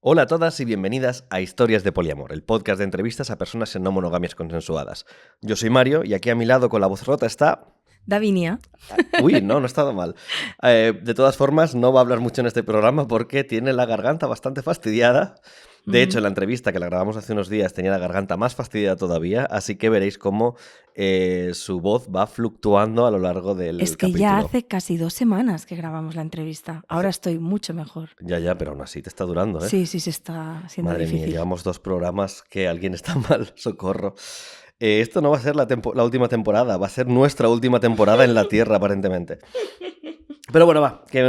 Hola a todas y bienvenidas a Historias de Poliamor, el podcast de entrevistas a personas en no monogamias consensuadas. Yo soy Mario y aquí a mi lado con la voz rota está... Davinia. Uy, no he estado mal. De todas formas, no va a hablar mucho en este programa porque tiene la garganta bastante fastidiada. De hecho, en la entrevista que la grabamos hace unos días tenía la garganta más fastidiada todavía, así que veréis cómo su voz va fluctuando a lo largo del capítulo. Es que ya hace casi 2 semanas que grabamos la entrevista. Ahora estoy mucho mejor. Ya, pero aún así te está durando, ¿eh? Sí, se está siendo Madre difícil. mía, llevamos 2 programas que alguien está mal, socorro. Esto no va a ser la última temporada, va a ser nuestra última temporada en la Tierra, aparentemente. Pero bueno, va, que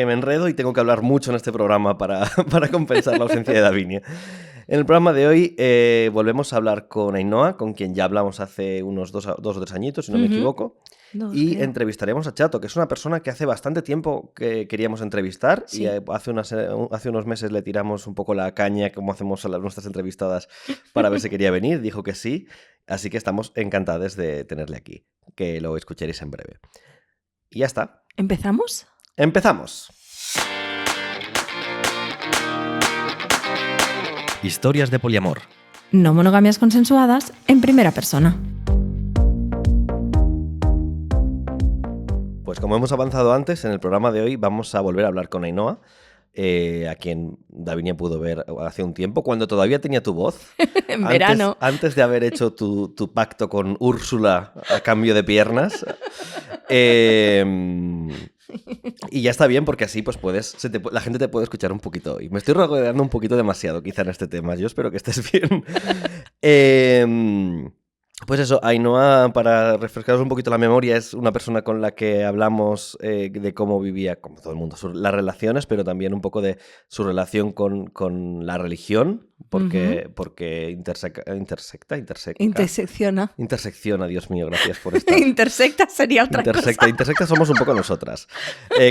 me enredo y tengo que hablar mucho en este programa para compensar la ausencia de Davinia. En el programa de hoy volvemos a hablar con Ainhoa, con quien ya hablamos hace unos 2 o 3 añitos, si no me equivoco. Y entrevistaremos a Chato, que es una persona que hace bastante tiempo que queríamos entrevistar. Sí. Y hace unos meses le tiramos un poco la caña, como hacemos a nuestras entrevistadas, para ver si quería venir. Dijo que sí, así que estamos encantados de tenerle aquí, que lo escucharéis en breve. Y ya está. ¿Empezamos? ¡Empezamos! Historias de poliamor. No monogamias consensuadas en primera persona. Pues como hemos avanzado antes, en el programa de hoy vamos a volver a hablar con Ainhoa, a quien Davinia pudo ver hace un tiempo, cuando todavía tenía tu voz. En verano. Antes de haber hecho tu pacto con Úrsula a cambio de piernas. Y ya está bien, porque así pues la gente te puede escuchar un poquito. Y me estoy rodeando un poquito demasiado quizá en este tema. Yo espero que estés bien. Pues eso, Ainhoa, para refrescaros un poquito la memoria, es una persona con la que hablamos de cómo vivía, como todo el mundo, las relaciones, pero también un poco de su relación con la religión, porque intersecciona, Dios mío, gracias por estar. Intersecta sería otra cosa. Intersecta somos un poco nosotras.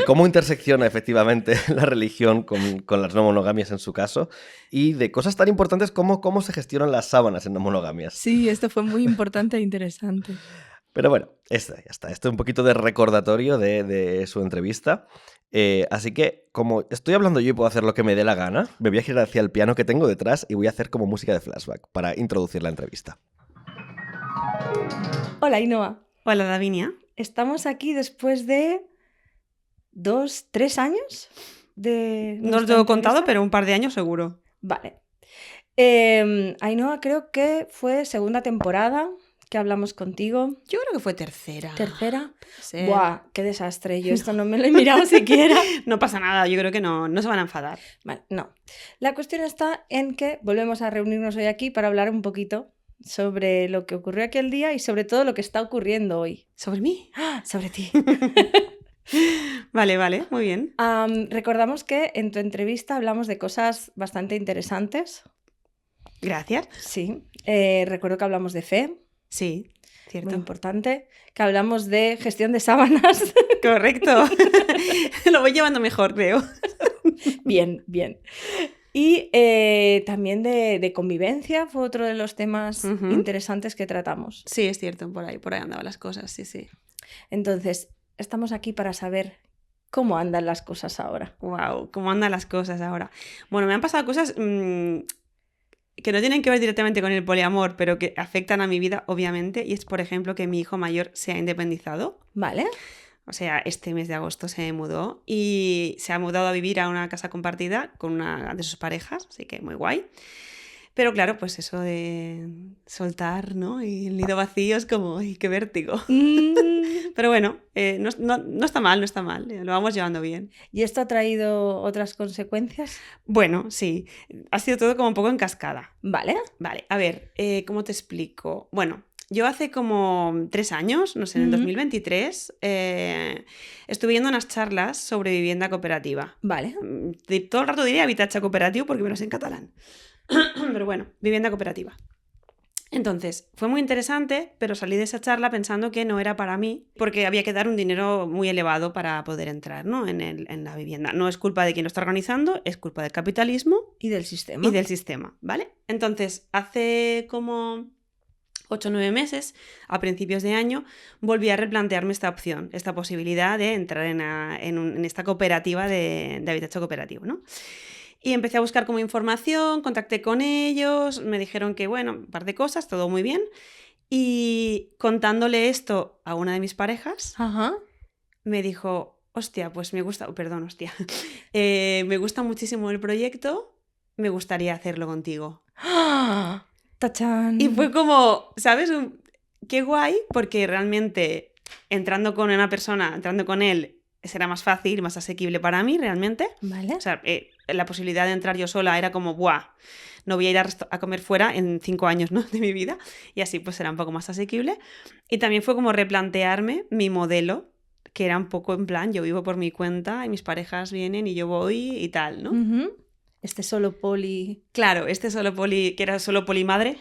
Cómo intersecciona efectivamente la religión con las no monogamias en su caso, y de cosas tan importantes como cómo se gestionan las sábanas en no monogamias. Sí, esto fue muy importante e interesante. Pero bueno, ya está. Esto es un poquito de recordatorio de su entrevista. Así que, como estoy hablando yo y puedo hacer lo que me dé la gana, me voy a girar hacia el piano que tengo detrás y voy a hacer como música de flashback para introducir la entrevista. Hola, Ainhoa. Hola, Davinia. Estamos aquí después de 2, 3 años de... No lo tengo contado, pero un par de años seguro. Vale. Ainhoa, creo que fue segunda temporada que hablamos contigo. Yo creo que fue tercera. ¿Tercera? Sí. Buah, qué desastre. Yo esto no me lo he mirado siquiera. No pasa nada, yo creo que no se van a enfadar. Vale, no. La cuestión está en que volvemos a reunirnos hoy aquí para hablar un poquito sobre lo que ocurrió aquel día y sobre todo lo que está ocurriendo hoy. ¿Sobre mí? ¡Ah! Sobre ti. Vale, muy bien. Recordamos que en tu entrevista hablamos de cosas bastante interesantes. Gracias. Sí. Recuerdo que hablamos de fe. Sí, cierto. Muy importante. Que hablamos de gestión de sábanas. Correcto. Lo voy llevando mejor, creo. Bien. Y también de convivencia fue otro de los temas interesantes que tratamos. Sí, es cierto, por ahí andaban las cosas, sí. Entonces, estamos aquí para saber cómo andan las cosas ahora. Wow, cómo andan las cosas ahora. Bueno, me han pasado cosas que no tienen que ver directamente con el poliamor, pero que afectan a mi vida, obviamente, y es, por ejemplo, que mi hijo mayor se ha independizado. Vale. O sea, este mes de agosto se mudó y se ha mudado a vivir a una casa compartida con una de sus parejas, así que muy guay. Pero claro, pues eso de soltar, ¿no? Y el nido vacío es como, ¡ay, qué vértigo! Pero bueno, no está mal, lo vamos llevando bien. ¿Y esto ha traído otras consecuencias? Bueno, sí, ha sido todo como un poco en cascada. Vale, a ver, ¿cómo te explico? Bueno, yo hace como 3 años, no sé, en el 2023, estuve yendo a unas charlas sobre vivienda cooperativa. Vale. Todo el rato diría habitatge cooperativo porque me lo sé en catalán. Pero bueno, vivienda cooperativa. Entonces, fue muy interesante, pero salí de esa charla pensando que no era para mí, porque había que dar un dinero muy elevado para poder entrar, ¿no? en la vivienda. No es culpa de quien lo está organizando, es culpa del capitalismo. Y del sistema. ¿Vale? Entonces, hace como 8 o 9 meses, a principios de año, volví a replantearme esta opción, esta posibilidad de entrar en esta cooperativa de habitatge cooperativo, ¿no? Y empecé a buscar como información, contacté con ellos, me dijeron que, bueno, un par de cosas, todo muy bien. Y contándole esto a una de mis parejas, Ajá. me dijo, hostia, pues me gusta, perdón, hostia, me gusta muchísimo el proyecto, me gustaría hacerlo contigo. ¡Ah! ¡Tachán! Y fue como, ¿sabes? Qué guay, porque realmente entrando con una persona, entrando con él, será más fácil, más asequible para mí, realmente. Vale. O sea, la posibilidad de entrar yo sola era como, ¡buah! No voy a ir a comer fuera en 5 años, ¿no? De mi vida. Y así pues será un poco más asequible. Y también fue como replantearme mi modelo, que era un poco en plan, yo vivo por mi cuenta y mis parejas vienen y yo voy y tal, ¿no? Ujú. Este solo poli... Claro, solo poli, que era solo polimadre,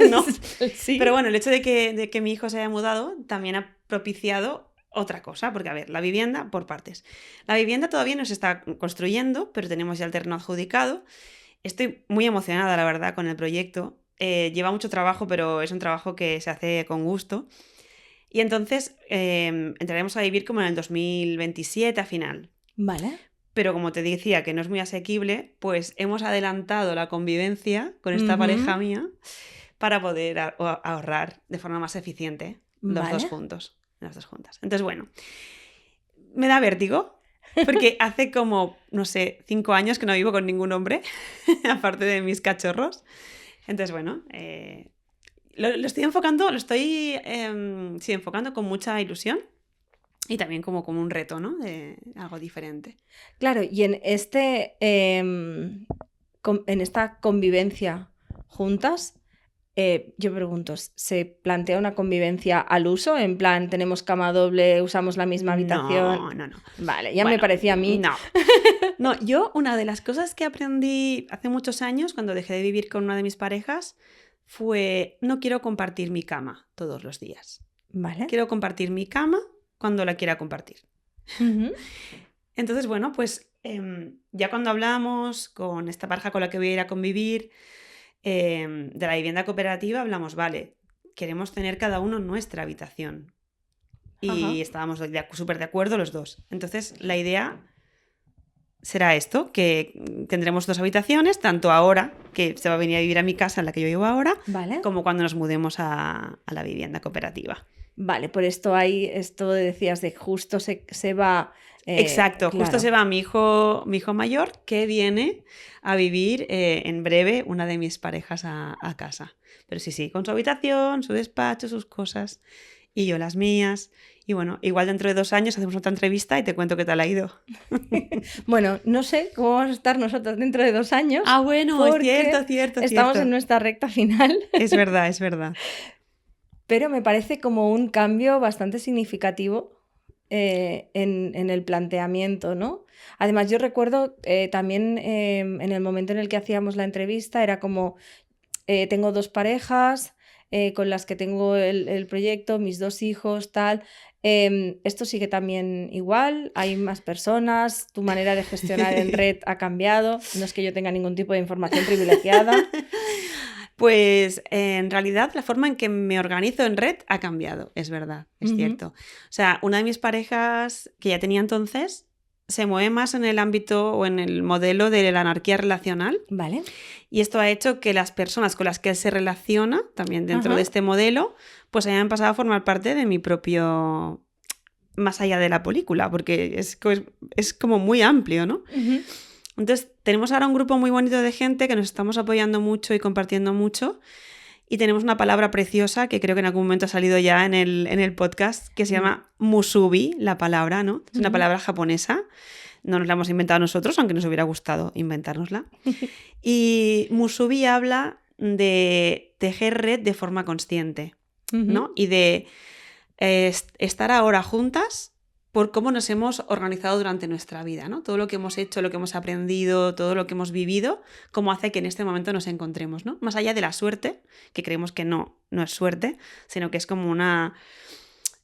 ¿no? Sí. Pero bueno, el hecho de que mi hijo se haya mudado también ha propiciado otra cosa, porque a ver, la vivienda por partes. La vivienda todavía no se está construyendo, pero tenemos ya el terreno adjudicado. Estoy muy emocionada, la verdad, con el proyecto. Lleva mucho trabajo, pero es un trabajo que se hace con gusto. Y entonces entraremos a vivir como en el 2027 a final. Vale. Pero como te decía que no es muy asequible, pues hemos adelantado la convivencia con esta Ujú. pareja mía para poder ahorrar de forma más eficiente los Vale. dos juntos, las dos juntas. Entonces, bueno, me da vértigo porque hace como, no sé, 5 años que no vivo con ningún hombre, aparte de mis cachorros. Entonces, bueno, lo estoy enfocando, sí, enfocando con mucha ilusión. Y también como un reto, ¿no? De algo diferente. Claro, y en en esta convivencia juntas, yo pregunto, ¿se plantea una convivencia al uso? En plan, ¿tenemos cama doble, usamos la misma habitación? No. Vale, ya Bueno, me parecía a mí. No. No, yo una de las cosas que aprendí hace muchos años, cuando dejé de vivir con una de mis parejas, fue no quiero compartir mi cama todos los días. Vale. Quiero compartir mi cama cuando la quiera compartir. Ujú. Entonces, bueno, pues ya cuando hablamos con esta pareja con la que voy a ir a convivir, de la vivienda cooperativa, hablamos, vale, queremos tener cada uno nuestra habitación. Y Ajá. estábamos súper de acuerdo los dos. Entonces, la idea será esto, que tendremos 2 habitaciones, tanto ahora, que se va a venir a vivir a mi casa en la que yo vivo ahora, Vale. como cuando nos mudemos a la vivienda cooperativa. Vale, por esto decías de justo se va. Exacto, claro. justo se va mi hijo mayor, que viene a vivir en breve una de mis parejas a casa. Pero sí, con su habitación, su despacho, sus cosas, y yo las mías. Y bueno, igual dentro de 2 años hacemos otra entrevista y te cuento qué tal ha ido. Bueno, no sé cómo vamos a estar nosotros dentro de 2 años. Ah, bueno, es porque cierto. Estamos en nuestra recta final. Es verdad. Pero me parece como un cambio bastante significativo en el planteamiento, ¿no? Además, yo recuerdo también en el momento en el que hacíamos la entrevista, era como, tengo 2 parejas con las que tengo el proyecto, mis 2 hijos, tal. Esto sigue también igual, hay más personas, tu manera de gestionar en red ha cambiado, no es que yo tenga ningún tipo de información privilegiada. Pues en realidad la forma en que me organizo en red ha cambiado, es verdad, es cierto. O sea, una de mis parejas que ya tenía entonces se mueve más en el ámbito o en el modelo de la anarquía relacional. Vale. Y esto ha hecho que las personas con las que él se relaciona, también dentro Ajá. de este modelo, pues hayan pasado a formar parte de mi propio... más allá de la película, porque es como muy amplio, ¿no? Uh-huh. Entonces, tenemos ahora un grupo muy bonito de gente que nos estamos apoyando mucho y compartiendo mucho. Y tenemos una palabra preciosa que creo que en algún momento ha salido ya en el podcast, que se llama musubi, la palabra, ¿no? Es una palabra japonesa. No nos la hemos inventado nosotros, aunque nos hubiera gustado inventárnosla. Y musubi habla de tejer red de forma consciente, ¿no? Y de estar ahora juntas por cómo nos hemos organizado durante nuestra vida, ¿no? Todo lo que hemos hecho, lo que hemos aprendido, todo lo que hemos vivido, cómo hace que en este momento nos encontremos, ¿no? Más allá de la suerte, que creemos que no es suerte, sino que es como un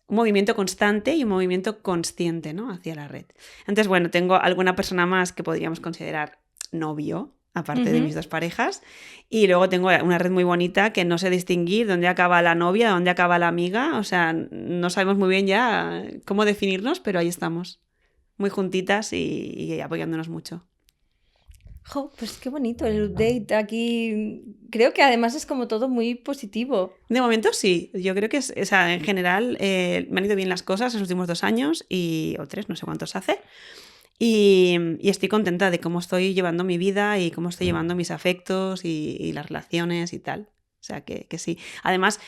movimiento constante y un movimiento consciente, ¿no? Hacia la red. Entonces, bueno, tengo alguna persona más que podríamos considerar novio, aparte de mis 2 parejas, y luego tengo una red muy bonita que no sé distinguir dónde acaba la novia, dónde acaba la amiga, o sea, no sabemos muy bien ya cómo definirnos, pero ahí estamos, muy juntitas y apoyándonos mucho. Jo, pues qué bonito el update aquí. Creo que además es como todo muy positivo. De momento sí, yo creo que o sea, en general me han ido bien las cosas en los últimos 2 años o 3, no sé cuántos hace. Y estoy contenta de cómo estoy llevando mi vida y cómo estoy llevando mis afectos y las relaciones y tal. O sea que sí. Además,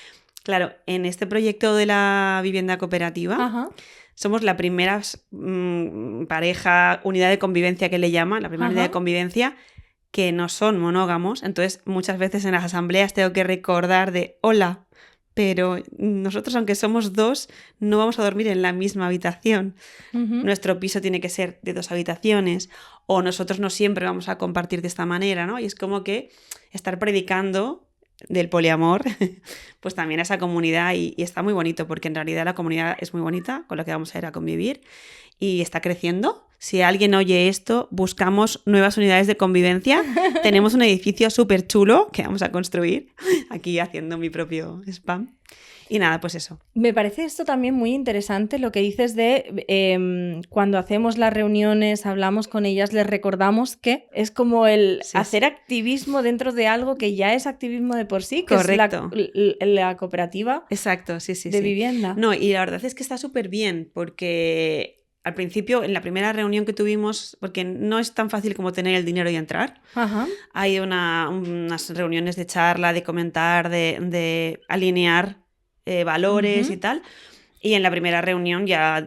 claro, en este proyecto de la vivienda cooperativa Ajá. somos la primera pareja, unidad de convivencia que le llaman, la primera unidad de Ajá. convivencia que no son monógamos. Entonces, muchas veces en las asambleas tengo que recordar de, hola, pero nosotros, aunque somos 2, no vamos a dormir en la misma habitación. Ujú. Nuestro piso tiene que ser de 2 habitaciones, o nosotros no siempre vamos a compartir de esta manera, ¿no? Y es como que estar predicando del poliamor, pues también a esa comunidad y está muy bonito, porque en realidad la comunidad es muy bonita, con la que vamos a ir a convivir, y está creciendo. Si alguien oye esto, buscamos nuevas unidades de convivencia. Tenemos un edificio súper chulo que vamos a construir, aquí haciendo mi propio spam. Y nada, pues eso. Me parece esto también muy interesante lo que dices de cuando hacemos las reuniones, hablamos con ellas, les recordamos que es como el Sí, hacer activismo dentro de algo que ya es activismo de por sí, que correcto. es la cooperativa Exacto, sí. de vivienda. No, y la verdad es que está súper bien, porque al principio, en la primera reunión que tuvimos, porque no es tan fácil como tener el dinero y entrar, Ajá. hay unas reuniones de charla, de comentar, de alinear valores Ujú. y tal. Y en la primera reunión ya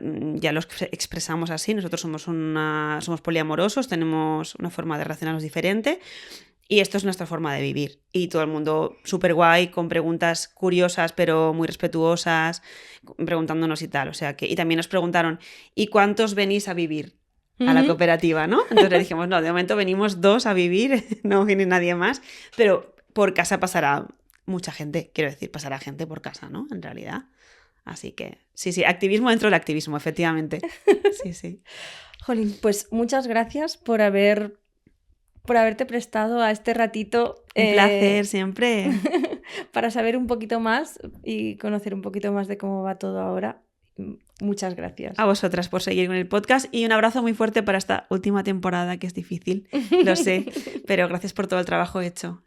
los expresamos así. Nosotros somos poliamorosos, tenemos una forma de relacionarnos diferente y esto es nuestra forma de vivir. Y todo el mundo súper guay, con preguntas curiosas pero muy respetuosas, preguntándonos y tal. O sea que, y también nos preguntaron, ¿y cuántos venís a vivir a la Ujú. cooperativa, no? Entonces le dijimos, no, de momento venimos 2 a vivir, no viene nadie más, pero por casa pasará mucha gente, quiero decir, pasará gente por casa, ¿no? En realidad. Así que, sí, activismo dentro del activismo, efectivamente. Sí. Jolín, pues muchas gracias por haberte prestado a este ratito. Un placer siempre. Para saber un poquito más y conocer un poquito más de cómo va todo ahora. Muchas gracias. A vosotras por seguir con el podcast y un abrazo muy fuerte para esta última temporada, que es difícil, lo sé, pero gracias por todo el trabajo hecho.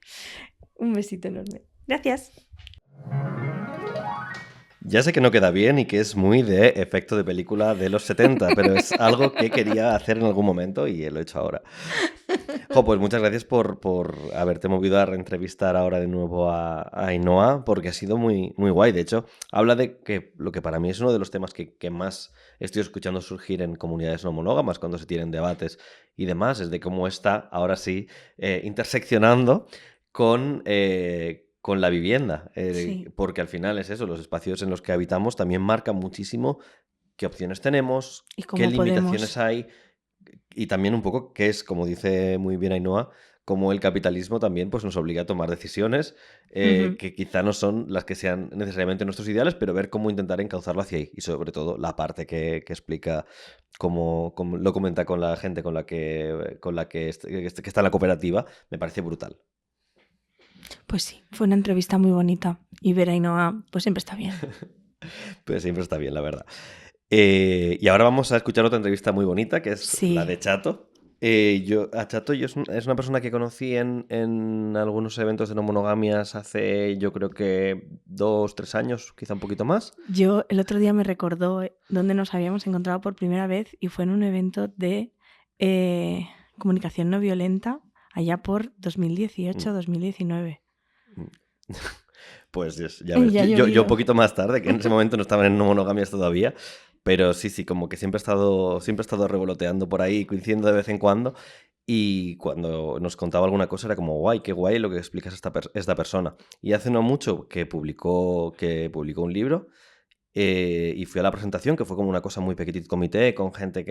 Un besito enorme. Gracias. Ya sé que no queda bien y que es muy de efecto de película de los 70, pero es algo que quería hacer en algún momento y lo he hecho ahora. Jo, pues muchas gracias por haberte movido a reentrevistar ahora de nuevo a Ainhoa, porque ha sido muy, muy guay. De hecho, habla de que lo que para mí es uno de los temas que más estoy escuchando surgir en comunidades no monógamas cuando se tienen debates y demás, es de cómo está ahora sí interseccionando con la vivienda, Sí. porque al final es eso, los espacios en los que habitamos también marcan muchísimo qué opciones tenemos, ¿Y qué cómo limitaciones podemos? hay y también un poco qué es, como dice muy bien Ainhoa, cómo el capitalismo también pues, nos obliga a tomar decisiones Ujú. que quizá no son las que sean necesariamente nuestros ideales, pero ver cómo intentar encauzarlo hacia ahí y sobre todo la parte que explica cómo lo comenta con la gente con la que está en la cooperativa, me parece brutal. Pues sí, fue una entrevista muy bonita. Y ver a Ainhoa, pues siempre está bien. Pues siempre está bien, la verdad. Y ahora vamos a escuchar otra entrevista muy bonita, que es Sí. la de Chato. A Chato es una persona que conocí en algunos eventos de no monogamias hace, yo creo que 2, 3 años, quizá un poquito más. Yo el otro día me recordó dónde nos habíamos encontrado por primera vez y fue en un evento de comunicación no violenta allá por 2018-2019. Pues ya ves, Ya ha yo un llovido. poquito más tarde, que en ese momento no estaban en no monogamias todavía, pero sí, como que siempre he estado revoloteando por ahí, coincidiendo de vez en cuando, y cuando nos contaba alguna cosa era como, guay, qué guay lo que explicas esta persona. Y hace no mucho que publicó un libro, y fui a la presentación, que fue como una cosa muy petit comité, con gente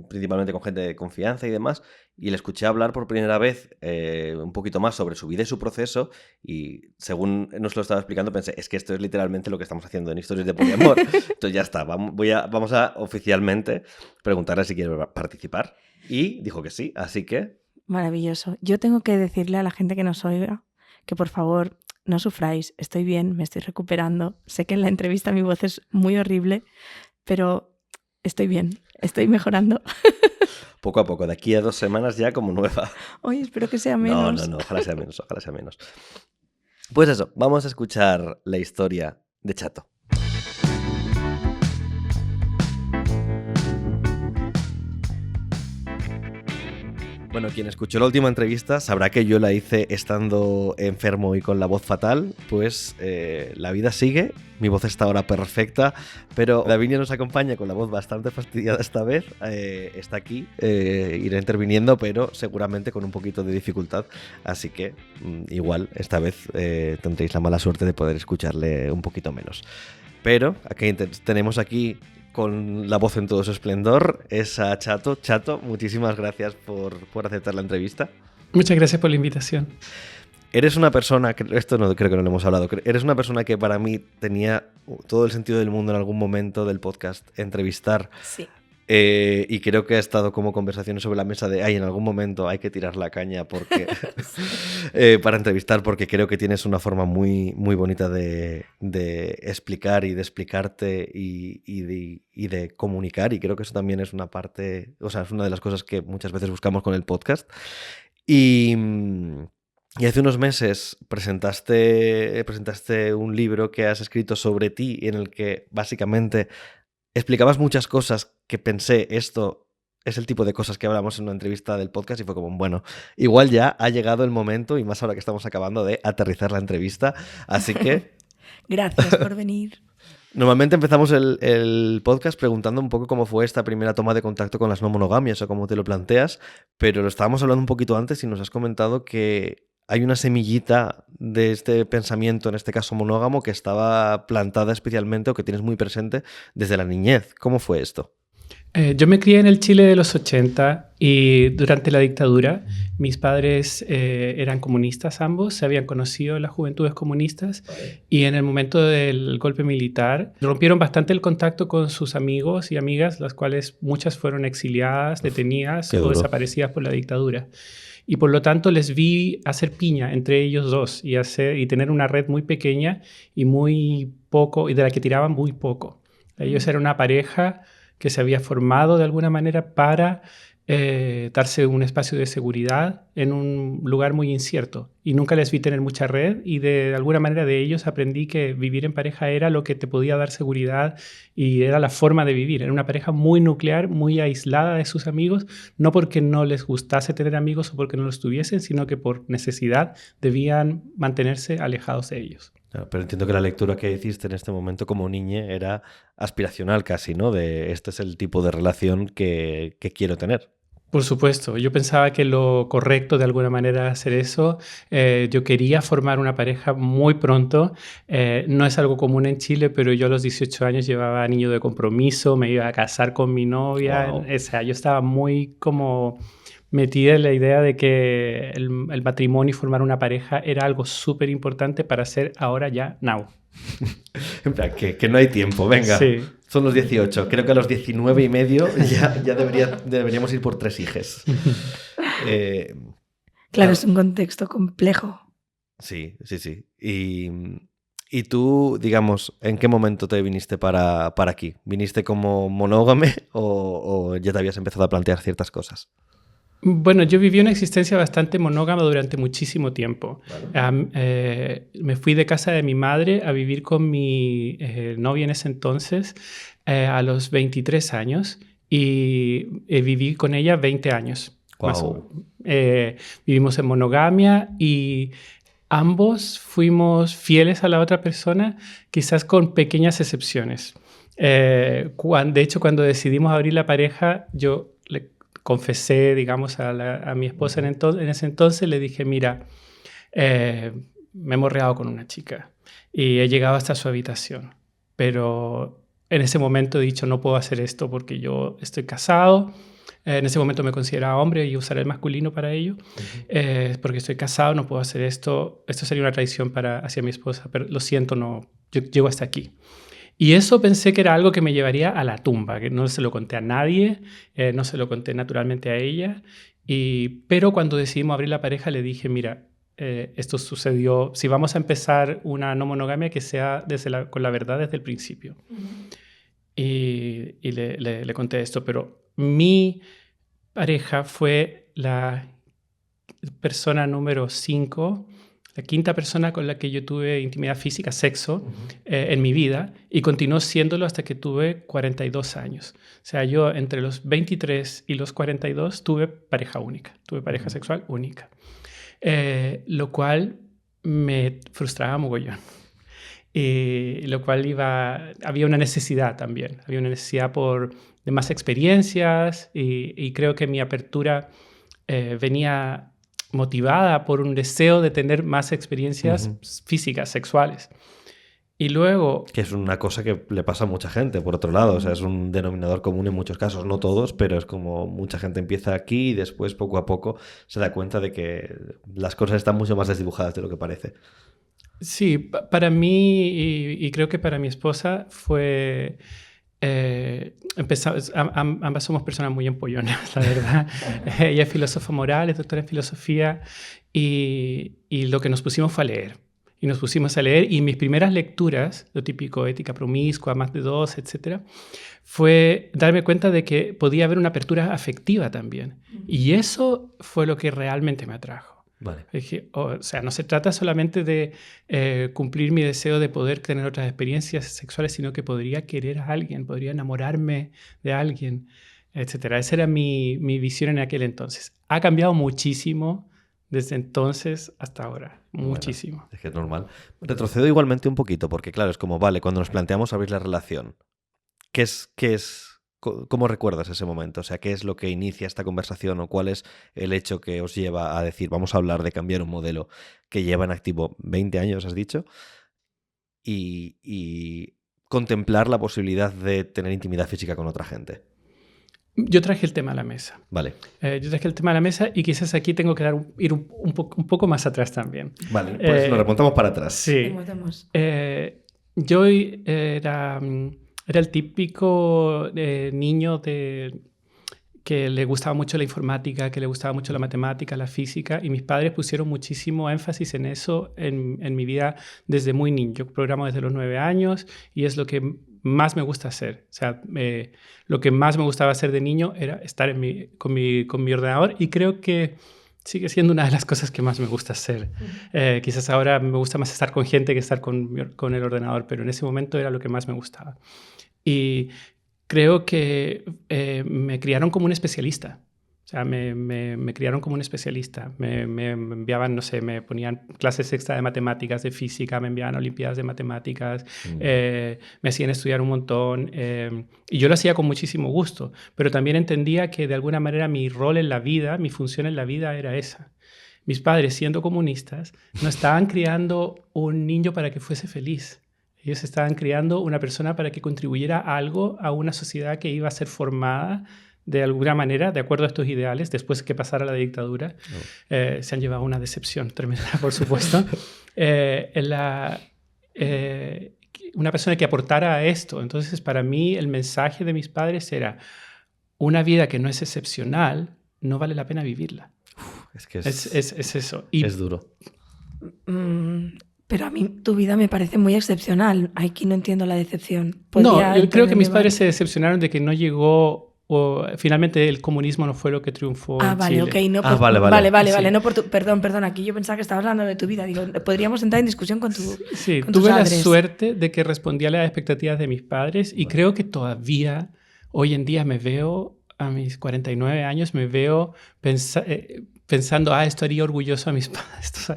principalmente con gente de confianza y demás, y le escuché hablar por primera vez un poquito más sobre su vida y su proceso, y según nos lo estaba explicando pensé, es que esto es literalmente lo que estamos haciendo en Historias de Poliamor. Entonces ya está, vamos a oficialmente preguntarle si quiere participar, y dijo que sí, así que... Maravilloso. Yo tengo que decirle a la gente que nos oiga que por favor no sufráis, estoy bien, me estoy recuperando. Sé que en la entrevista mi voz es muy horrible, pero estoy bien, estoy mejorando. Poco a poco, de aquí a 2 semanas ya como nueva. Oye, espero que sea No, menos. no, ojalá sea menos, ojalá sea menos. Pues eso, vamos a escuchar la historia de Chato. Bueno, quien escuchó la última entrevista sabrá que yo la hice estando enfermo y con la voz fatal. Pues la vida sigue, mi voz está ahora perfecta, pero Davinia nos acompaña con la voz bastante fastidiada esta vez. Está aquí, irá interviniendo, pero seguramente con un poquito de dificultad. Así que igual esta vez tendréis la mala suerte de poder escucharle un poquito menos. Pero aquí tenemos aquí con la voz en todo su esplendor, es a Chato. Chato, muchísimas gracias por aceptar la entrevista. Muchas gracias por la invitación. Eres una persona, esto no creo que no lo hemos hablado, eres una persona que para mí tenía todo el sentido del mundo en algún momento del podcast entrevistar. Sí. Y creo que ha estado como conversaciones sobre la mesa de, en algún momento hay que tirar la caña porque para entrevistar, porque creo que tienes una forma muy, muy bonita de explicar y de explicarte y de comunicar, y creo que eso también es una parte, o sea, es una de las cosas que muchas veces buscamos con el podcast. Y hace unos meses presentaste un libro que has escrito sobre ti, en el que básicamente explicabas muchas cosas que pensé, esto es el tipo de cosas que hablamos en una entrevista del podcast, y fue como, bueno, igual ya ha llegado el momento, y más ahora que estamos acabando, de aterrizar la entrevista. Así que Gracias por venir. normalmente empezamos el podcast preguntando un poco cómo fue esta primera toma de contacto con las no monogamias o cómo te lo planteas, pero lo estábamos hablando un poquito antes y nos has comentado que hay una semillita de este pensamiento, en este caso monógamo, que estaba plantada especialmente o que tienes muy presente desde la niñez. ¿Cómo fue esto? Yo me crié en el Chile de los 80 y durante la dictadura mis padres eran comunistas ambos, se habían conocido en las juventudes comunistas, y en el momento del golpe militar rompieron bastante el contacto con sus amigos y amigas, las cuales muchas fueron exiliadas, detenidas o desaparecidas por la dictadura. Y por lo tanto les vi hacer piña entre ellos dos y tener una red muy pequeña y muy poco, y de la que tiraban muy poco. Ellos eran una pareja que se había formado de alguna manera para darse un espacio de seguridad en un lugar muy incierto. Y nunca les vi tener mucha red, y de alguna manera de ellos aprendí que vivir en pareja era lo que te podía dar seguridad y era la forma de vivir. Era una pareja muy nuclear, muy aislada de sus amigos, no porque no les gustase tener amigos o porque no los tuviesen, sino que por necesidad debían mantenerse alejados de ellos. Claro, pero entiendo que la lectura que hiciste en este momento como niña era aspiracional casi, ¿no? De este es el tipo de relación que quiero tener. Por supuesto, yo pensaba que lo correcto de alguna manera era hacer eso. Yo quería formar una pareja muy pronto. No es algo común en Chile, pero yo a los 18 años llevaba anillo de compromiso, me iba a casar con mi novia. Wow. O sea, yo estaba muy como metida en la idea de que el matrimonio y formar una pareja era algo súper importante para hacer ahora ya, now. En plan, que no hay tiempo, venga. Sí. Son los 18. Creo que a los 19 y medio ya deberíamos ir por 3 hijes. Claro, es un contexto complejo. Sí. Y tú, digamos, ¿en qué momento te viniste para aquí? ¿Viniste como monógame o ya te habías empezado a plantear ciertas cosas? Bueno, yo viví una existencia bastante monógama durante muchísimo tiempo. Me fui de casa de mi madre a vivir con mi novia en ese entonces a los 23 años, y viví con ella 20 años. Wow. Vivimos en monogamia y ambos fuimos fieles a la otra persona, quizás con pequeñas excepciones. De hecho, cuando decidimos abrir la pareja, yo le confesé, digamos, a mi esposa en ese entonces, le dije, mira, me he morreado con una chica y he llegado hasta su habitación, pero en ese momento he dicho, no puedo hacer esto porque yo estoy casado. En ese momento me consideraba hombre y usaré el masculino para ello. Porque estoy casado, no puedo hacer esto. Esto sería una traición hacia mi esposa, pero lo siento, no, yo llego hasta aquí. Y eso pensé que era algo que me llevaría a la tumba, que no se lo conté a nadie, no se lo conté naturalmente a ella. Pero cuando decidimos abrir la pareja le dije, mira, esto sucedió, si vamos a empezar una no monogamia, que sea con la verdad desde el principio. Y le conté esto, pero mi pareja fue la persona número 5, la quinta persona con la que yo tuve intimidad física, sexo, en mi vida, y continuó siéndolo hasta que tuve 42 años. O sea, yo entre los 23 y los 42 tuve pareja única, tuve pareja sexual única, lo cual me frustraba mogollón. Lo cual había una necesidad también, había una necesidad de más experiencias y creo que mi apertura venía motivada por un deseo de tener más experiencias físicas, sexuales. Y luego... Que es una cosa que le pasa a mucha gente, por otro lado. O sea, es un denominador común en muchos casos, no todos, pero es como mucha gente empieza aquí y después, poco a poco, se da cuenta de que las cosas están mucho más desdibujadas de lo que parece. Sí, para mí y creo que para mi esposa fue... ambas somos personas muy empollonas, la verdad. Ella es filósofa moral, es doctora en filosofía y lo que nos pusimos fue a leer. Y nos pusimos a leer y mis primeras lecturas, lo típico, ética promiscua, más de dos, etc., fue darme cuenta de que podía haber una apertura afectiva también. Y eso fue lo que realmente me atrajo. Vale. Dije, o sea, no se trata solamente de cumplir mi deseo de poder tener otras experiencias sexuales, sino que podría querer a alguien, podría enamorarme de alguien, etc. Esa era mi visión en aquel entonces. Ha cambiado muchísimo desde entonces hasta ahora, muchísimo. Bueno, es que es normal. Retrocedo igualmente un poquito, porque claro, es como, vale, cuando nos planteamos abrir la relación, ¿cómo recuerdas ese momento? O sea, ¿qué es lo que inicia esta conversación o cuál es el hecho que os lleva a decir, vamos a hablar de cambiar un modelo que lleva en activo 20 años, has dicho, y contemplar la posibilidad de tener intimidad física con otra gente? Yo traje el tema a la mesa. Vale. Yo traje el tema a la mesa y quizás aquí tengo que ir un poco más atrás también. Vale, pues nos remontamos para atrás. Sí. Yo era el típico niño que le gustaba mucho la informática, que le gustaba mucho la matemática, la física, y mis padres pusieron muchísimo énfasis en eso en mi vida desde muy niño. Yo programo desde los 9 años y es lo que más me gusta hacer. O sea, lo que más me gustaba hacer de niño era estar con mi ordenador y creo que sigue siendo una de las cosas que más me gusta hacer. Quizás ahora me gusta más estar con gente que estar con el ordenador, pero en ese momento era lo que más me gustaba. Y creo que me criaron como un especialista. O sea, me criaron como un especialista. Me enviaban, no sé, me ponían clases extra de matemáticas, de física, me enviaban a olimpiadas de matemáticas, me hacían estudiar un montón. Y yo lo hacía con muchísimo gusto, pero también entendía que de alguna manera mi rol en la vida, mi función en la vida era esa. Mis padres, siendo comunistas, no estaban criando un niño para que fuese feliz. Ellos estaban criando una persona para que contribuyera a algo, a una sociedad que iba a ser formada de alguna manera, de acuerdo a estos ideales, después que pasara la dictadura. Se han llevado una decepción tremenda, por supuesto. Una persona que aportara a esto. Entonces, para mí, el mensaje de mis padres era, una vida que no es excepcional, no vale la pena vivirla. Es que es eso. Es duro. Pero a mí tu vida me parece muy excepcional. Aquí no entiendo la decepción. No, yo creo que mis padres se decepcionaron de que no llegó... finalmente el comunismo no fue lo que triunfó en vale, Chile. ok. No, pues, vale. No perdón, aquí yo pensaba que estabas hablando de tu vida. Digo, podríamos entrar en discusión con Sí, con tuve tus la padres. suerte de que respondía a las expectativas de mis padres y creo que todavía, hoy en día me veo, a mis 49 años, me veo pensando, esto haría orgulloso a mis padres.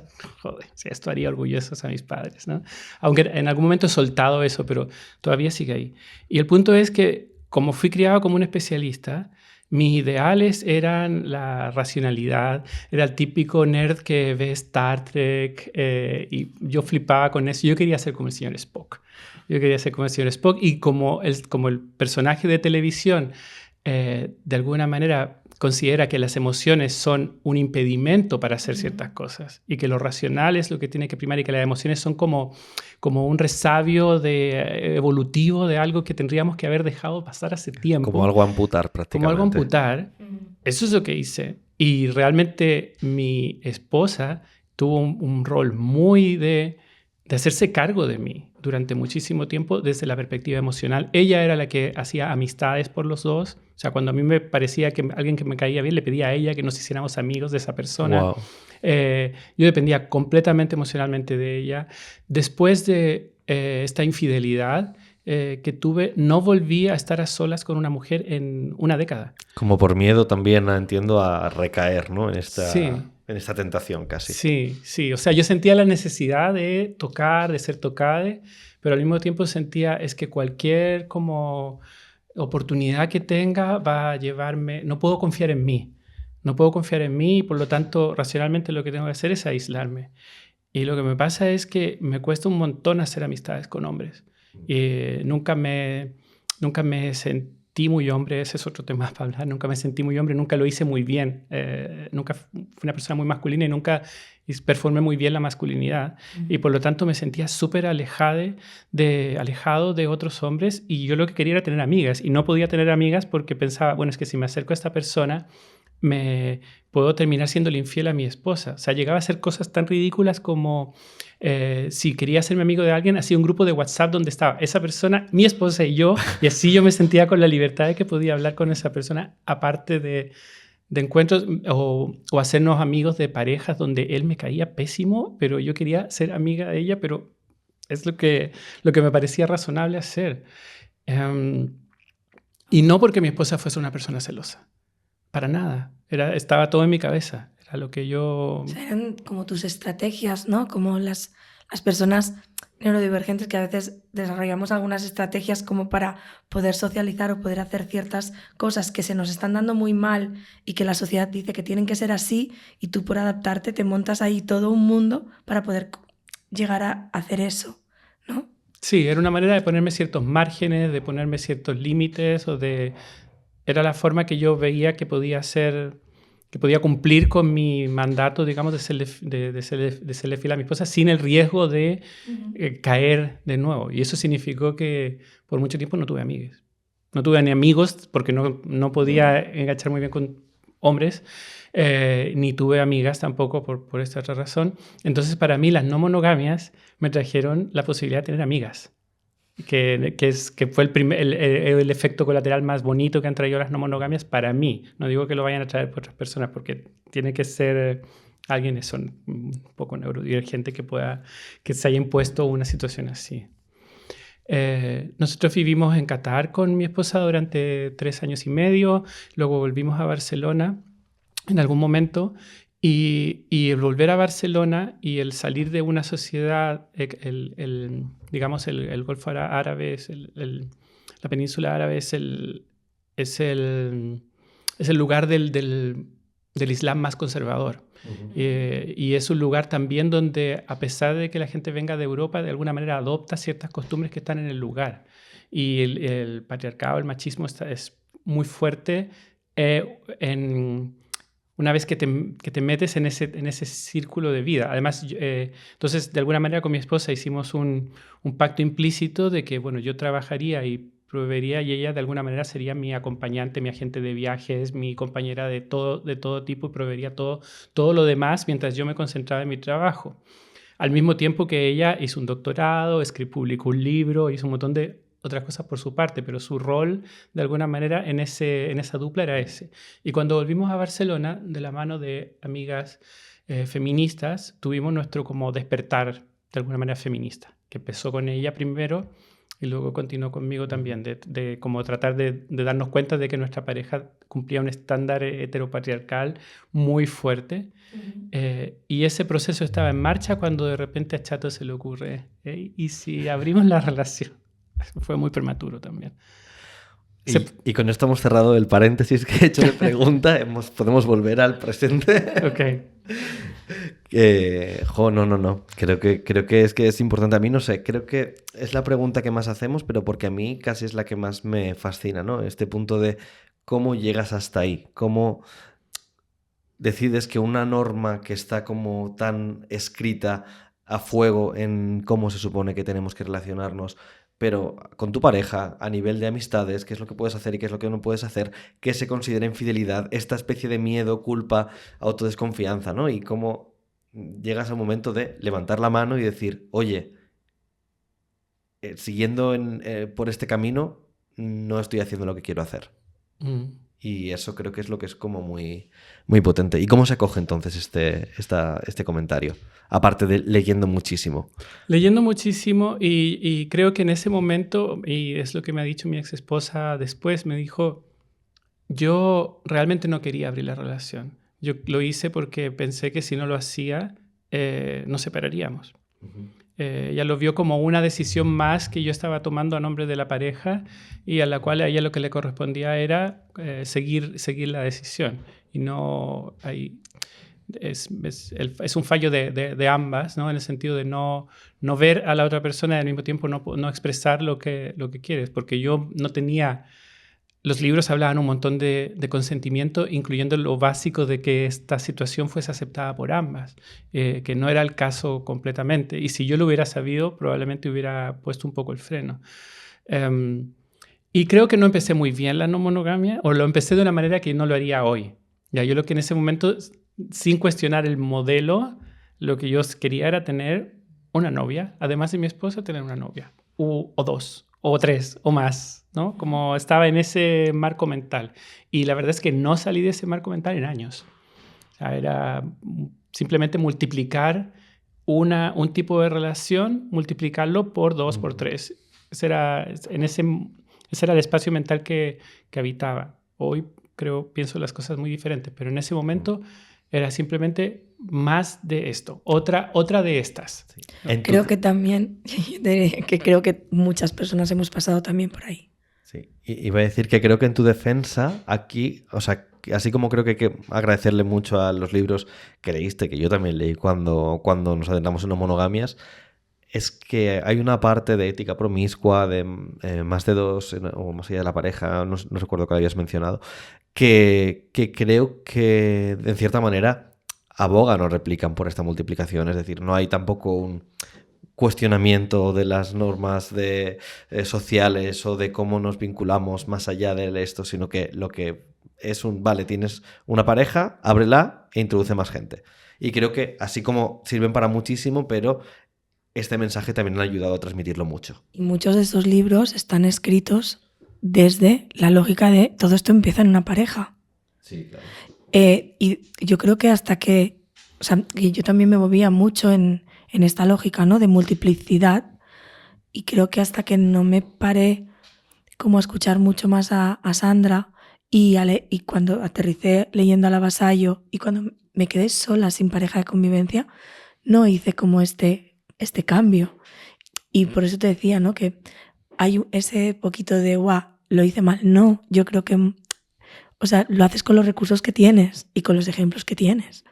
Esto haría orgullosos a mis padres, ¿no? Aunque en algún momento he soltado eso, pero todavía sigue ahí. Y el punto es que, como fui criado como un especialista, mis ideales eran la racionalidad. Era el típico nerd que ve Star Trek y yo flipaba con eso. Yo quería ser como el señor Spock. Y como el personaje de televisión de alguna manera considera que las emociones son un impedimento para hacer ciertas cosas y que lo racional es lo que tiene que primar y que las emociones son como un resabio evolutivo de algo que tendríamos que haber dejado pasar hace tiempo. Como algo a amputar prácticamente. Como algo a amputar. Eso es lo que hice. Y realmente mi esposa tuvo un rol muy de de hacerse cargo de mí durante muchísimo tiempo desde la perspectiva emocional. Ella era la que hacía amistades por los dos. O sea, cuando a mí me parecía que alguien que me caía bien, le pedía a ella que nos hiciéramos amigos de esa persona. Wow. Yo dependía completamente emocionalmente de ella. Después de esta infidelidad que tuve, no volví a estar a solas con una mujer en una década. Como por miedo también, entiendo, a recaer, ¿no? Sí. En esta tentación casi. Sí, sí. O sea, yo sentía la necesidad de tocar, de ser tocada, pero al mismo tiempo sentía es que cualquier como oportunidad que tenga va a llevarme... No puedo confiar en mí. No puedo confiar en mí y por lo tanto racionalmente lo que tengo que hacer es aislarme. Y lo que me pasa es que me cuesta un montón hacer amistades con hombres. Nunca me sentí muy hombre, ese es otro tema para hablar, nunca me sentí muy hombre, nunca lo hice muy bien, nunca fui una persona muy masculina y nunca performé muy bien la masculinidad y por lo tanto me sentía súper alejado de otros hombres y yo lo que quería era tener amigas y no podía tener amigas porque pensaba, bueno, es que si me acerco a esta persona me puedo terminar siendo infiel a mi esposa. O sea, llegaba a hacer cosas tan ridículas como si quería ser mi amigo de alguien, hacía un grupo de WhatsApp donde estaba esa persona, mi esposa y yo, y así yo me sentía con la libertad de que podía hablar con esa persona, aparte de encuentros o hacernos amigos de parejas donde él me caía pésimo, pero yo quería ser amiga de ella, pero es lo que me parecía razonable hacer. Y no porque mi esposa fuese una persona celosa. Para nada. Estaba todo en mi cabeza. Era lo que yo... O sea, eran como tus estrategias, ¿no? Como las personas neurodivergentes que a veces desarrollamos algunas estrategias como para poder socializar o poder hacer ciertas cosas que se nos están dando muy mal y que la sociedad dice que tienen que ser así y tú por adaptarte te montas ahí todo un mundo para poder llegar a hacer eso, ¿no? Sí, era una manera de ponerme ciertos márgenes, de ponerme ciertos límites Era la forma que yo veía que podía cumplir con mi mandato, digamos, de serle fiel a mi esposa sin el riesgo de caer de nuevo. Y eso significó que por mucho tiempo no tuve amigas. No tuve ni amigos porque no podía enganchar muy bien con hombres, ni tuve amigas tampoco por esta otra razón. Entonces, para mí, las no monogamias me trajeron la posibilidad de tener amigas. Que fue el efecto colateral más bonito que han traído las no monogamias para mí. No digo que lo vayan a traer por otras personas, porque tiene que ser alguien que son un poco neurodivergente que se haya impuesto una situación así. Nosotros vivimos en Qatar con mi esposa durante 3 años y medio, luego volvimos a Barcelona en algún momento. Y el volver a Barcelona y el salir de una sociedad, digamos, el Golfo Árabe, la península árabe es el lugar del Islam más conservador. Uh-huh. Y es un lugar también donde, a pesar de que la gente venga de Europa, de alguna manera adopta ciertas costumbres que están en el lugar. Y el patriarcado, el machismo es muy fuerte una vez que te metes en ese círculo de vida. Además, entonces, de alguna manera con mi esposa hicimos un pacto implícito de que, bueno, yo trabajaría y proveería y ella de alguna manera sería mi acompañante, mi agente de viajes, mi compañera de todo tipo y proveería todo lo demás mientras yo me concentraba en mi trabajo. Al mismo tiempo que ella hizo un doctorado, publicó un libro, hizo un montón de otras cosas por su parte, pero su rol de alguna manera en esa dupla era ese. Y cuando volvimos a Barcelona, de la mano de amigas feministas, tuvimos nuestro como despertar de alguna manera feminista, que empezó con ella primero y luego continuó conmigo también, de como tratar de darnos cuenta de que nuestra pareja cumplía un estándar heteropatriarcal muy fuerte. Uh-huh. Y ese proceso estaba en marcha cuando de repente a Chato se le ocurre, ¿y si abrimos la relación? Fue muy prematuro también. Y con esto hemos cerrado el paréntesis que he hecho de pregunta. Podemos volver al presente. Ok. No. Creo que es importante. A mí, no sé, creo que es la pregunta que más hacemos, pero porque a mí casi es la que más me fascina, ¿no? Este punto de cómo llegas hasta ahí, cómo decides que una norma que está como tan escrita a fuego en cómo se supone que tenemos que relacionarnos, pero con tu pareja, a nivel de amistades, qué es lo que puedes hacer y qué es lo que no puedes hacer, qué se considera infidelidad, esta especie de miedo, culpa, autodesconfianza, ¿no? Y cómo llegas al momento de levantar la mano y decir, oye, siguiendo por este camino, no estoy haciendo lo que quiero hacer. Y eso creo que es lo que es como muy, muy potente. ¿Y cómo se acoge entonces este comentario? Aparte de leyendo muchísimo. Leyendo muchísimo y creo que en ese momento, y es lo que me ha dicho mi ex esposa después, me dijo, yo realmente no quería abrir la relación. Yo lo hice porque pensé que si no lo hacía, nos separaríamos. Ella lo vio como una decisión más que yo estaba tomando a nombre de la pareja y a la cual a ella lo que le correspondía era seguir la decisión. Y no hay, es un fallo de ambas, ¿no? En el sentido de no ver a la otra persona y al mismo tiempo no expresar lo que quieres. Porque yo no tenía... Los libros hablaban un montón de consentimiento, incluyendo lo básico de que esta situación fuese aceptada por ambas, que no era el caso completamente. Y si yo lo hubiera sabido, probablemente hubiera puesto un poco el freno. Y creo que no empecé muy bien la no monogamia, o lo empecé de una manera que no lo haría hoy. Ya, yo lo que en ese momento, sin cuestionar el modelo, lo que yo quería era tener una novia, además de mi esposa, tener una novia, o dos, o tres, o más, ¿no? Como estaba en ese marco mental. Y la verdad es que no salí de ese marco mental en años. O sea, era simplemente multiplicar un tipo de relación, multiplicarlo por 2, por 3. Ese era el espacio mental que habitaba. Hoy pienso las cosas muy diferentes, pero en ese momento era simplemente más de esto, otra de estas. Sí. Creo que también, creo que muchas personas hemos pasado también por ahí. Sí, iba a decir que creo que en tu defensa aquí, o sea, así como creo que hay que agradecerle mucho a los libros que leíste, que yo también leí cuando nos adentramos en las monogamias, es que hay una parte de ética promiscua, de más de dos, o más allá de la pareja, no recuerdo cuál habías mencionado, que creo que en cierta manera abogan o replican por esta multiplicación. Es decir, no hay tampoco un cuestionamiento de las normas sociales o de cómo nos vinculamos más allá de esto, sino que lo que es vale, tienes una pareja, ábrela e introduce más gente. Y creo que así como sirven para muchísimo, pero este mensaje también ha ayudado a transmitirlo mucho. Y muchos de estos libros están escritos desde la lógica de todo esto empieza en una pareja. Sí, claro. Y yo creo que hasta que... O sea, que yo también me movía mucho en esta lógica, ¿no? De multiplicidad. Y creo que hasta que no me paré como a escuchar mucho más a Sandra y cuando aterricé leyendo a la Vasallo y cuando me quedé sola sin pareja de convivencia, no hice como este cambio. Y por eso te decía, ¿no? Que hay ese poquito de, guau, lo hice mal. No, yo creo que, o sea, lo haces con los recursos que tienes y con los ejemplos que tienes.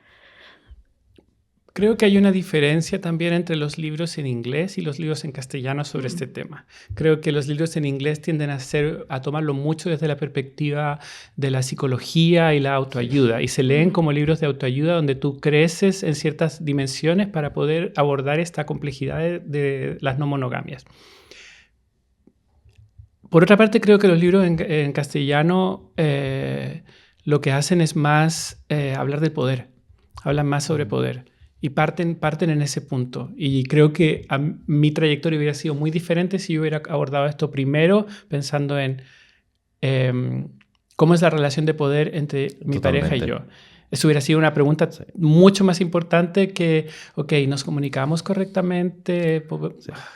Creo que hay una diferencia también entre los libros en inglés y los libros en castellano sobre este tema. Creo que los libros en inglés tienden a tomarlo mucho desde la perspectiva de la psicología y la autoayuda. Y se leen como libros de autoayuda donde tú creces en ciertas dimensiones para poder abordar esta complejidad de las no monogamias. Por otra parte, creo que los libros en castellano lo que hacen es más hablar del poder. Hablan más sobre poder. Y parten en ese punto. Y creo que mi trayectoria hubiera sido muy diferente si yo hubiera abordado esto primero pensando en cómo es la relación de poder entre mi pareja y yo. Eso hubiera sido una pregunta mucho más importante que, ok, ¿nos comunicamos correctamente?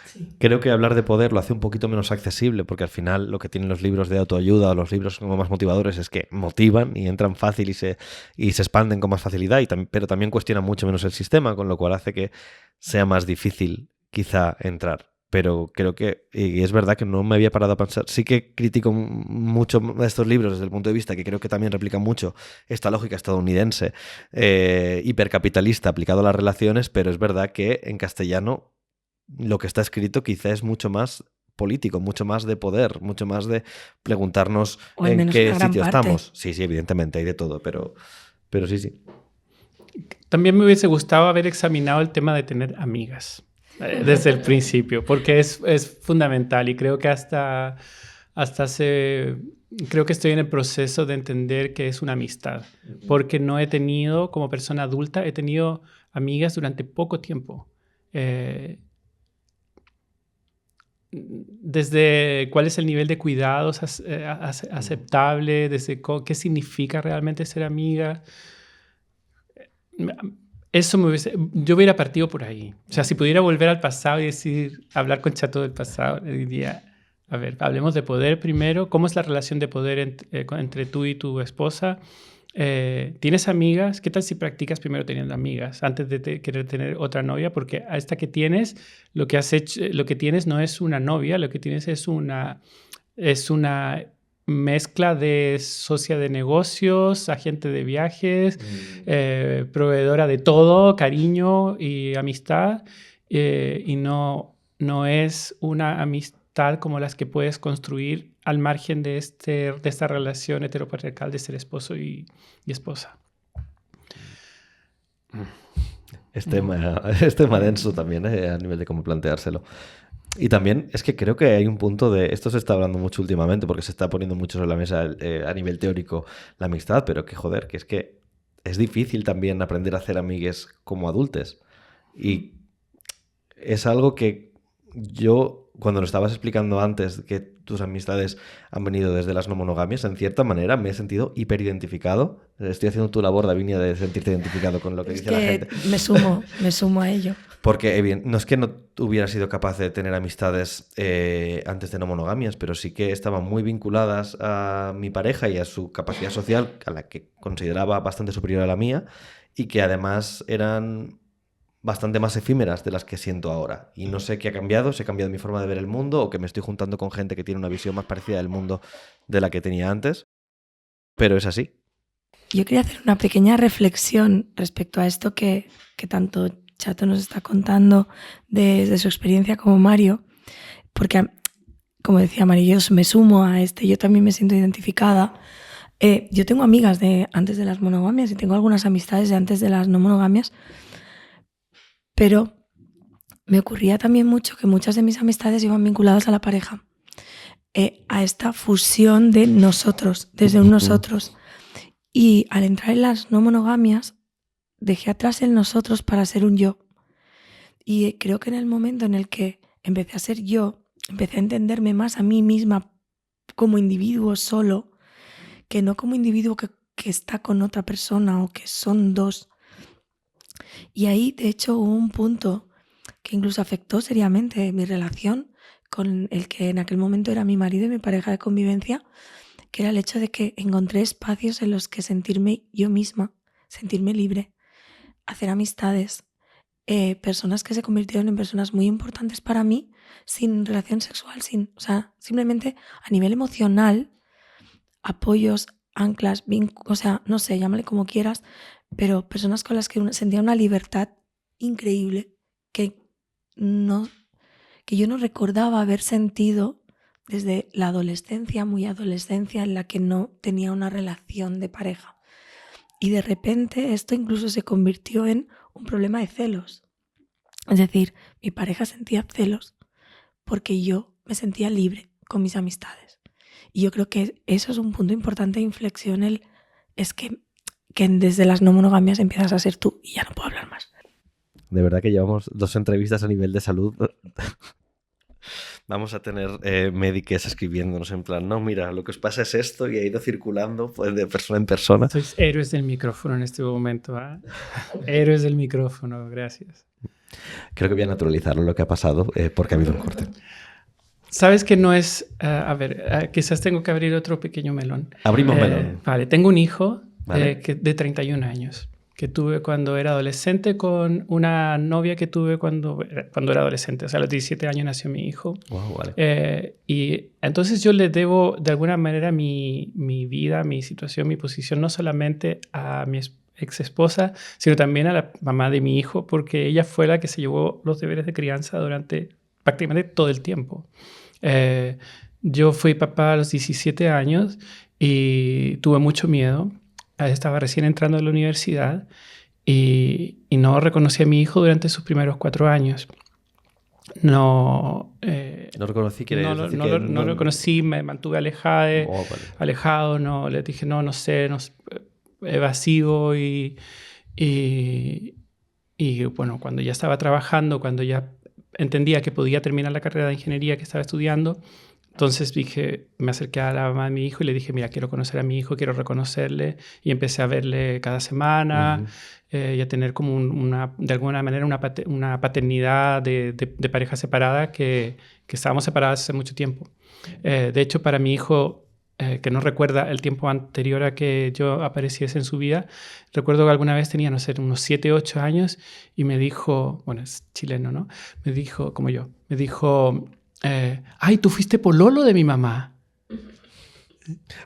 Sí. Creo que hablar de poder lo hace un poquito menos accesible, porque al final lo que tienen los libros de autoayuda o los libros como más motivadores es que motivan y entran fácil y se expanden con más facilidad, pero también cuestionan mucho menos el sistema, con lo cual hace que sea más difícil quizá entrar. Pero creo que, y es verdad que no me había parado a pensar, sí que critico mucho estos libros desde el punto de vista que creo que también replican mucho esta lógica estadounidense hipercapitalista aplicado a las relaciones, pero es verdad que en castellano lo que está escrito quizá es mucho más político, mucho más de poder, mucho más de preguntarnos en qué sitio estamos. Sí, evidentemente hay de todo, pero sí. También me hubiese gustado haber examinado el tema de tener amigas desde el principio, porque es fundamental y creo que creo que estoy en el proceso de entender que es una amistad, porque no he tenido, como persona adulta, he tenido amigas durante poco tiempo. desde cuál es el nivel de cuidados aceptable, desde qué significa realmente ser amiga. Eso yo hubiera partido por ahí. O sea, si pudiera volver al pasado y hablar con Chato del pasado, le diría, a ver, hablemos de poder primero. ¿Cómo es la relación de poder entre tú y tu esposa? ¿Tienes amigas? ¿Qué tal si practicas primero teniendo amigas antes de querer tener otra novia? Porque a esta que tienes, lo que tienes no es una novia, lo que tienes es una mezcla de socia de negocios, agente de viajes, proveedora de todo, cariño y amistad, y no es una amistad como las que puedes construir al margen de esta relación heteropatriarcal de ser esposo y esposa. Es tema denso también, a nivel de cómo planteárselo. Y también es que creo que hay un punto de... Esto se está hablando mucho últimamente porque se está poniendo mucho sobre la mesa a nivel teórico la amistad, pero que joder, que es difícil también aprender a hacer amigues como adultos. Y es algo que yo, cuando lo estabas explicando antes, que tus amistades han venido desde las no monogamias, en cierta manera me he sentido hiperidentificado. Estoy haciendo tu labor, Davinia, de sentirte identificado con lo que dice la gente. Me sumo a ello. Porque no es que no hubiera sido capaz de tener amistades antes de no monogamias, pero sí que estaban muy vinculadas a mi pareja y a su capacidad social, a la que consideraba bastante superior a la mía, y que además eran bastante más efímeras de las que siento ahora. Y no sé qué ha cambiado, si ha cambiado mi forma de ver el mundo o que me estoy juntando con gente que tiene una visión más parecida del mundo de la que tenía antes, pero es así. Yo quería hacer una pequeña reflexión respecto a esto que tanto Chato nos está contando desde su experiencia como Mario, porque, como decía Mario, yo me sumo a yo también me siento identificada. Yo tengo amigas de antes de las monogamias y tengo algunas amistades de antes de las no monogamias, pero me ocurría también mucho que muchas de mis amistades iban vinculadas a la pareja, a esta fusión de nosotros, desde un nosotros. Y al entrar en las no monogamias, dejé atrás el nosotros para ser un yo. Y creo que en el momento en el que empecé a ser yo, empecé a entenderme más a mí misma como individuo solo, que no como individuo que está con otra persona o que son dos. Y ahí, de hecho, hubo un punto que incluso afectó seriamente mi relación con el que en aquel momento era mi marido y mi pareja de convivencia, que era el hecho de que encontré espacios en los que sentirme yo misma, sentirme libre, hacer amistades, personas que se convirtieron en personas muy importantes para mí, sin relación sexual, o sea, simplemente a nivel emocional, apoyos, anclas, o sea, no sé, llámale como quieras, pero personas con las que sentía una libertad increíble que yo no recordaba haber sentido desde la adolescencia, muy adolescencia, en la que no tenía una relación de pareja. Y de repente esto incluso se convirtió en un problema de celos. Es decir, mi pareja sentía celos porque yo me sentía libre con mis amistades. Y yo creo que eso es un punto importante de inflexión, es que desde las no monogamias empiezas a ser tú y ya no puedo hablar más. De verdad que llevamos 2 entrevistas a nivel de salud. Vamos a tener médicos escribiéndonos en plan, no, mira, lo que os pasa es esto y ha ido circulando pues, de persona en persona. Sois héroes del micrófono en este momento, ¿eh? Héroes del micrófono, gracias. Creo que voy a naturalizarlo lo que ha pasado porque ha habido un corte. Sabes que no es... quizás tengo que abrir otro pequeño melón. Abrimos melón. Vale, tengo un hijo Vale. de 31 años que tuve cuando era adolescente con una novia que tuve cuando era adolescente. O sea, a los 17 años nació mi hijo. Wow, vale. Y entonces yo le debo de alguna manera mi vida, mi situación, mi posición, no solamente a mi ex esposa, sino también a la mamá de mi hijo, porque ella fue la que se llevó los deberes de crianza durante prácticamente todo el tiempo. Yo fui papá a los 17 años y tuve mucho miedo. Estaba recién entrando a la universidad y no reconocí a mi hijo durante sus primeros 4 años. No reconocí, no lo conocí, me mantuve alejado, no, le dije no sé, evasivo y bueno, cuando ya estaba trabajando, cuando ya entendía que podía terminar la carrera de ingeniería que estaba estudiando. Entonces me acerqué a la mamá de mi hijo y le dije, mira, quiero conocer a mi hijo, quiero reconocerle. Y empecé a verle cada semana y a tener como de alguna manera una paternidad de pareja separada que estábamos separadas hace mucho tiempo. De hecho, para mi hijo, que no recuerda el tiempo anterior a que yo apareciese en su vida, recuerdo que alguna vez tenía, no sé, unos 7, 8 años y me dijo, bueno, es chileno, ¿no? Me dijo, como yo, me dijo... ay, tú fuiste pololo de mi mamá.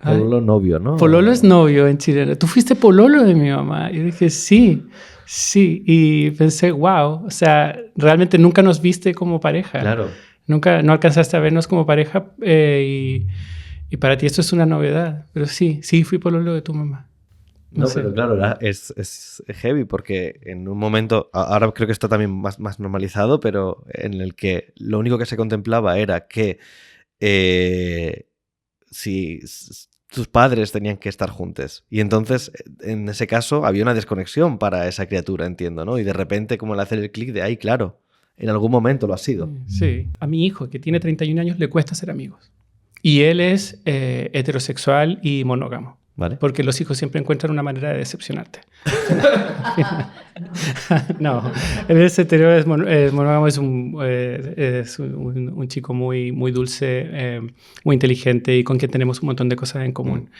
Pololo novio, ¿no? Pololo es novio en Chile. Tú fuiste pololo de mi mamá. Y yo dije, sí. Y pensé, wow, o sea, realmente nunca nos viste como pareja. Claro. Nunca, no alcanzaste a vernos como pareja y para ti esto es una novedad. Pero sí, fui pololo de tu mamá. No, pero claro, es heavy porque en un momento, ahora creo que está también más normalizado, pero en el que lo único que se contemplaba era que si tus padres tenían que estar juntos. Y entonces, en ese caso, había una desconexión para esa criatura, entiendo, ¿no? Y de repente, como el hacer el clic de, ay, claro, en algún momento lo ha sido. Sí. A mi hijo, que tiene 31 años, le cuesta ser amigos. Y él es heterosexual y monógamo. ¿Vale? Porque los hijos siempre encuentran una manera de decepcionarte. No, él es hetero, es monógamo, es un chico muy, muy dulce, muy inteligente y con quien tenemos un montón de cosas en común.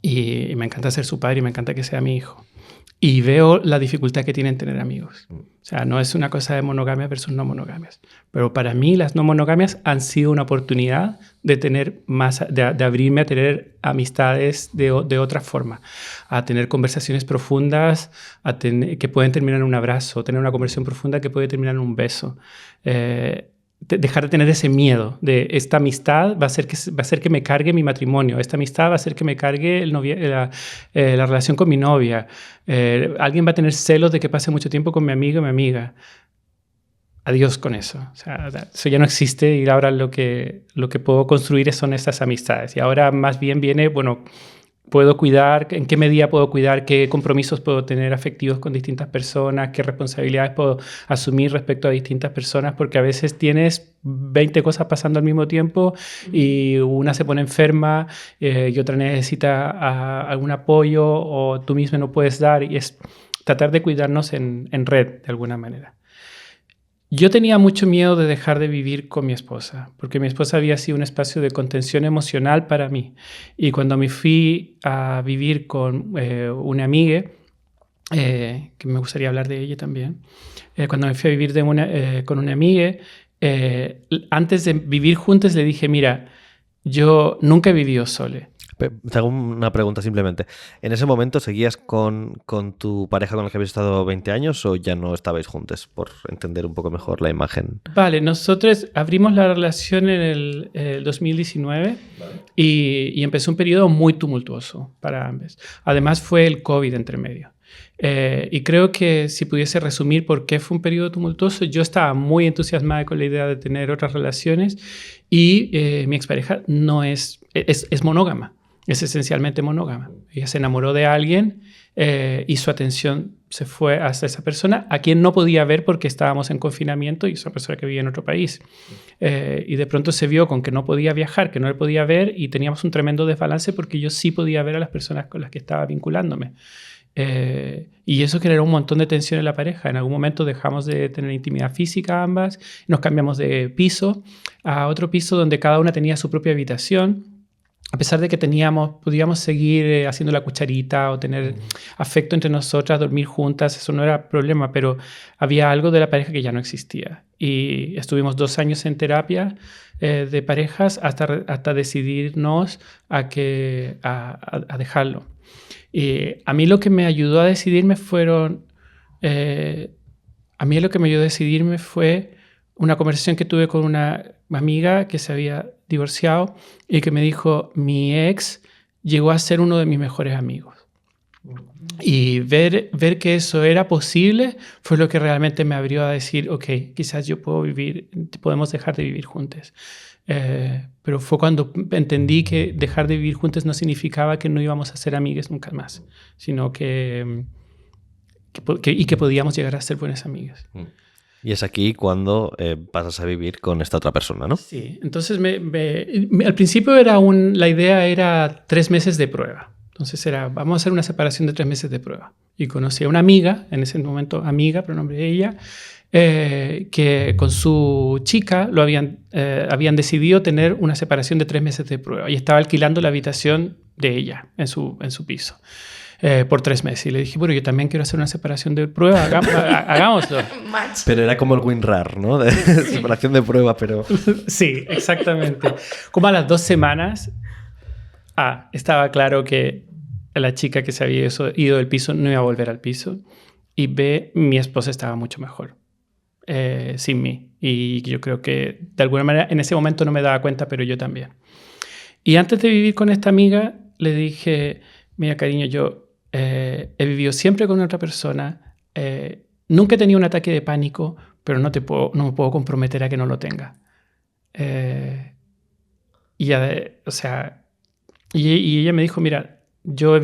Y me encanta ser su padre y me encanta que sea mi hijo. Y veo la dificultad que tienen tener amigos. O sea, no es una cosa de monogamia versus no monogamias. Pero para mí las no monogamias han sido una oportunidad de tener más, de abrirme a tener amistades de otra forma, a tener conversaciones profundas, que pueden terminar en un abrazo, tener una conversación profunda que puede terminar en un beso. Dejar de tener ese miedo de esta amistad va a hacer que me cargue mi matrimonio, esta amistad va a hacer que me cargue la relación con mi novia, alguien va a tener celos de que pase mucho tiempo con mi amigo y mi amiga. Adiós con eso. O sea, eso ya no existe y ahora lo que puedo construir son estas amistades. Y ahora más bien viene, bueno, puedo cuidar, en qué medida puedo cuidar, qué compromisos puedo tener afectivos con distintas personas, qué responsabilidades puedo asumir respecto a distintas personas, porque a veces tienes 20 cosas pasando al mismo tiempo y una se pone enferma y otra necesita algún apoyo o tú mismo no puedes dar, y es tratar de cuidarnos en red de alguna manera. Yo tenía mucho miedo de dejar de vivir con mi esposa, porque mi esposa había sido un espacio de contención emocional para mí. Y cuando me fui a vivir con una amiga, que me gustaría hablar de ella también, cuando me fui a vivir con una amiga, antes de vivir juntos le dije, mira, yo nunca he vivido sola. Te hago una pregunta simplemente. ¿En ese momento seguías con tu pareja con la que habéis estado 20 años o ya no estabais juntos? Por entender un poco mejor la imagen. Vale, nosotros abrimos la relación en el 2019 y empezó un periodo muy tumultuoso para ambos. Además fue el COVID entre medio. Y creo que si pudiese resumir por qué fue un periodo tumultuoso, yo estaba muy entusiasmada con la idea de tener otras relaciones y mi expareja no es monógama. Es esencialmente monógama. Ella se enamoró de alguien y su atención se fue hacia esa persona a quien no podía ver porque estábamos en confinamiento y es una persona que vivía en otro país. Y de pronto se vio con que no podía viajar, que no le podía ver y teníamos un tremendo desbalance porque yo sí podía ver a las personas con las que estaba vinculándome. Y eso generó un montón de tensión en la pareja. En algún momento dejamos de tener intimidad física ambas, nos cambiamos de piso a otro piso donde cada una tenía su propia habitación. A pesar de que podíamos seguir haciendo la cucharita o tener afecto entre nosotras, dormir juntas, eso no era problema, pero había algo de la pareja que ya no existía. Y estuvimos 2 años en terapia de parejas hasta decidirnos a dejarlo. Y a mí lo que me ayudó a decidirme fue una conversación que tuve con una amiga que se había divorciado y que me dijo, mi ex llegó a ser uno de mis mejores amigos. Y ver que eso era posible fue lo que realmente me abrió a decir, ok, quizás podemos dejar de vivir juntos. Pero fue cuando entendí que dejar de vivir juntos no significaba que no íbamos a ser amigas nunca más, sino que podíamos llegar a ser buenas amigas. Y es aquí cuando pasas a vivir con esta otra persona, ¿no? Sí, entonces al principio la idea era 3 meses de prueba. Entonces vamos a hacer una separación de 3 meses de prueba. Y conocí a una amiga, en ese momento amiga, pronombre de ella, que con su chica habían decidido tener una separación de 3 meses de prueba y estaba alquilando la habitación de ella en su piso por 3 meses. Y le dije, bueno, yo también quiero hacer una separación de prueba, hagámoslo. Pero era como el WinRAR, ¿no? De separación de prueba, pero... Sí, exactamente. Como a las 2 semanas, estaba claro que la chica que se había ido del piso no iba a volver al piso. Y B, mi esposa estaba mucho mejor sin mí. Y yo creo que de alguna manera en ese momento no me daba cuenta, pero yo también. Y antes de vivir con esta amiga, le dije, mira, cariño, yo he vivido siempre con otra persona. Nunca he tenido un ataque de pánico, pero no me puedo comprometer a que no lo tenga. Y ella me dijo, mira, yo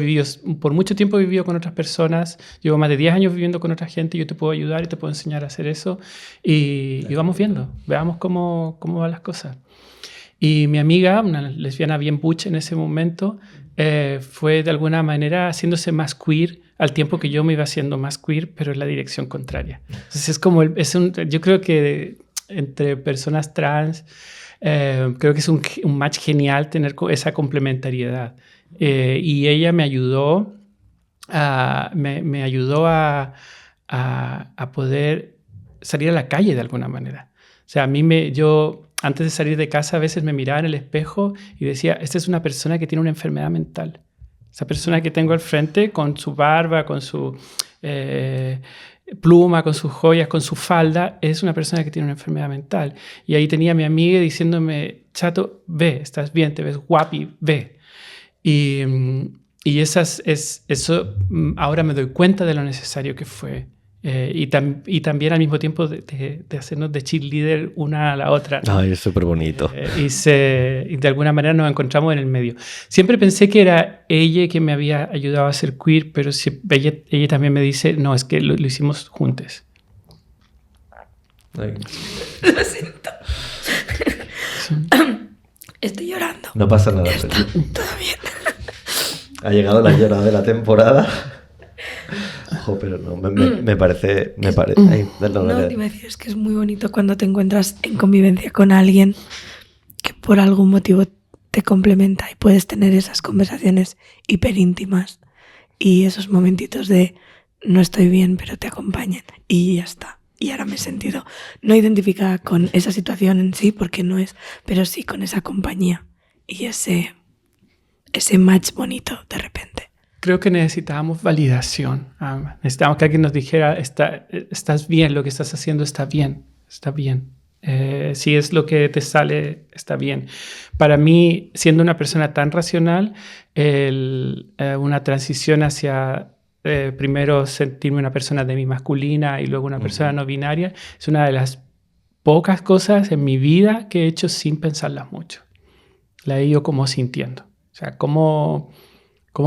por mucho tiempo he vivido con otras personas, llevo más de 10 años viviendo con otra gente, yo te puedo ayudar y te puedo enseñar a hacer eso y vamos viendo, veamos cómo van las cosas. Y mi amiga, una lesbiana bien butch en ese momento, fue de alguna manera haciéndose más queer al tiempo que yo me iba haciendo más queer, pero en la dirección contraria. Entonces es como, yo creo que entre personas trans, creo que es un match genial tener esa complementariedad. Y ella me ayudó a poder salir a la calle de alguna manera. O sea, yo antes de salir de casa a veces me miraba en el espejo y decía, esta es una persona que tiene una enfermedad mental. Esa persona que tengo al frente con su barba, con su pluma, con sus joyas, con su falda, es una persona que tiene una enfermedad mental. Y ahí tenía a mi amiga diciéndome, chato, ve, estás bien, te ves guapi, ve. Y eso ahora me doy cuenta de lo necesario que fue. Y también al mismo tiempo de hacernos de cheerleader una a la otra, ¿no? Ay, es súper bonito. Y de alguna manera nos encontramos en el medio. Siempre pensé que era ella que me había ayudado a ser queer, pero ella también me dice, no, es que lo hicimos juntos. Ay. Lo siento. Estoy llorando. No pasa nada. Todo bien. Ha llegado la llorada de la temporada. Ojo, pero no, me parece... Ay, perdón, No, te iba a decir, es que es muy bonito cuando te encuentras en convivencia con alguien que por algún motivo te complementa y puedes tener esas conversaciones hiperíntimas y esos momentitos de no estoy bien, pero te acompañan y ya está. Y ahora me he sentido no identificada con esa situación en sí, porque no es, pero sí con esa compañía y ese match bonito de repente. Creo que necesitábamos validación. Necesitábamos que alguien nos dijera, estás bien, lo que estás haciendo está bien, está bien. Si es lo que te sale, está bien. Para mí, siendo una persona tan racional, una transición hacia primero sentirme una persona demi-masculina y luego una persona no binaria, es una de las pocas cosas en mi vida que he hecho sin pensarlas mucho. La he ido como sintiendo. O sea, ¿cómo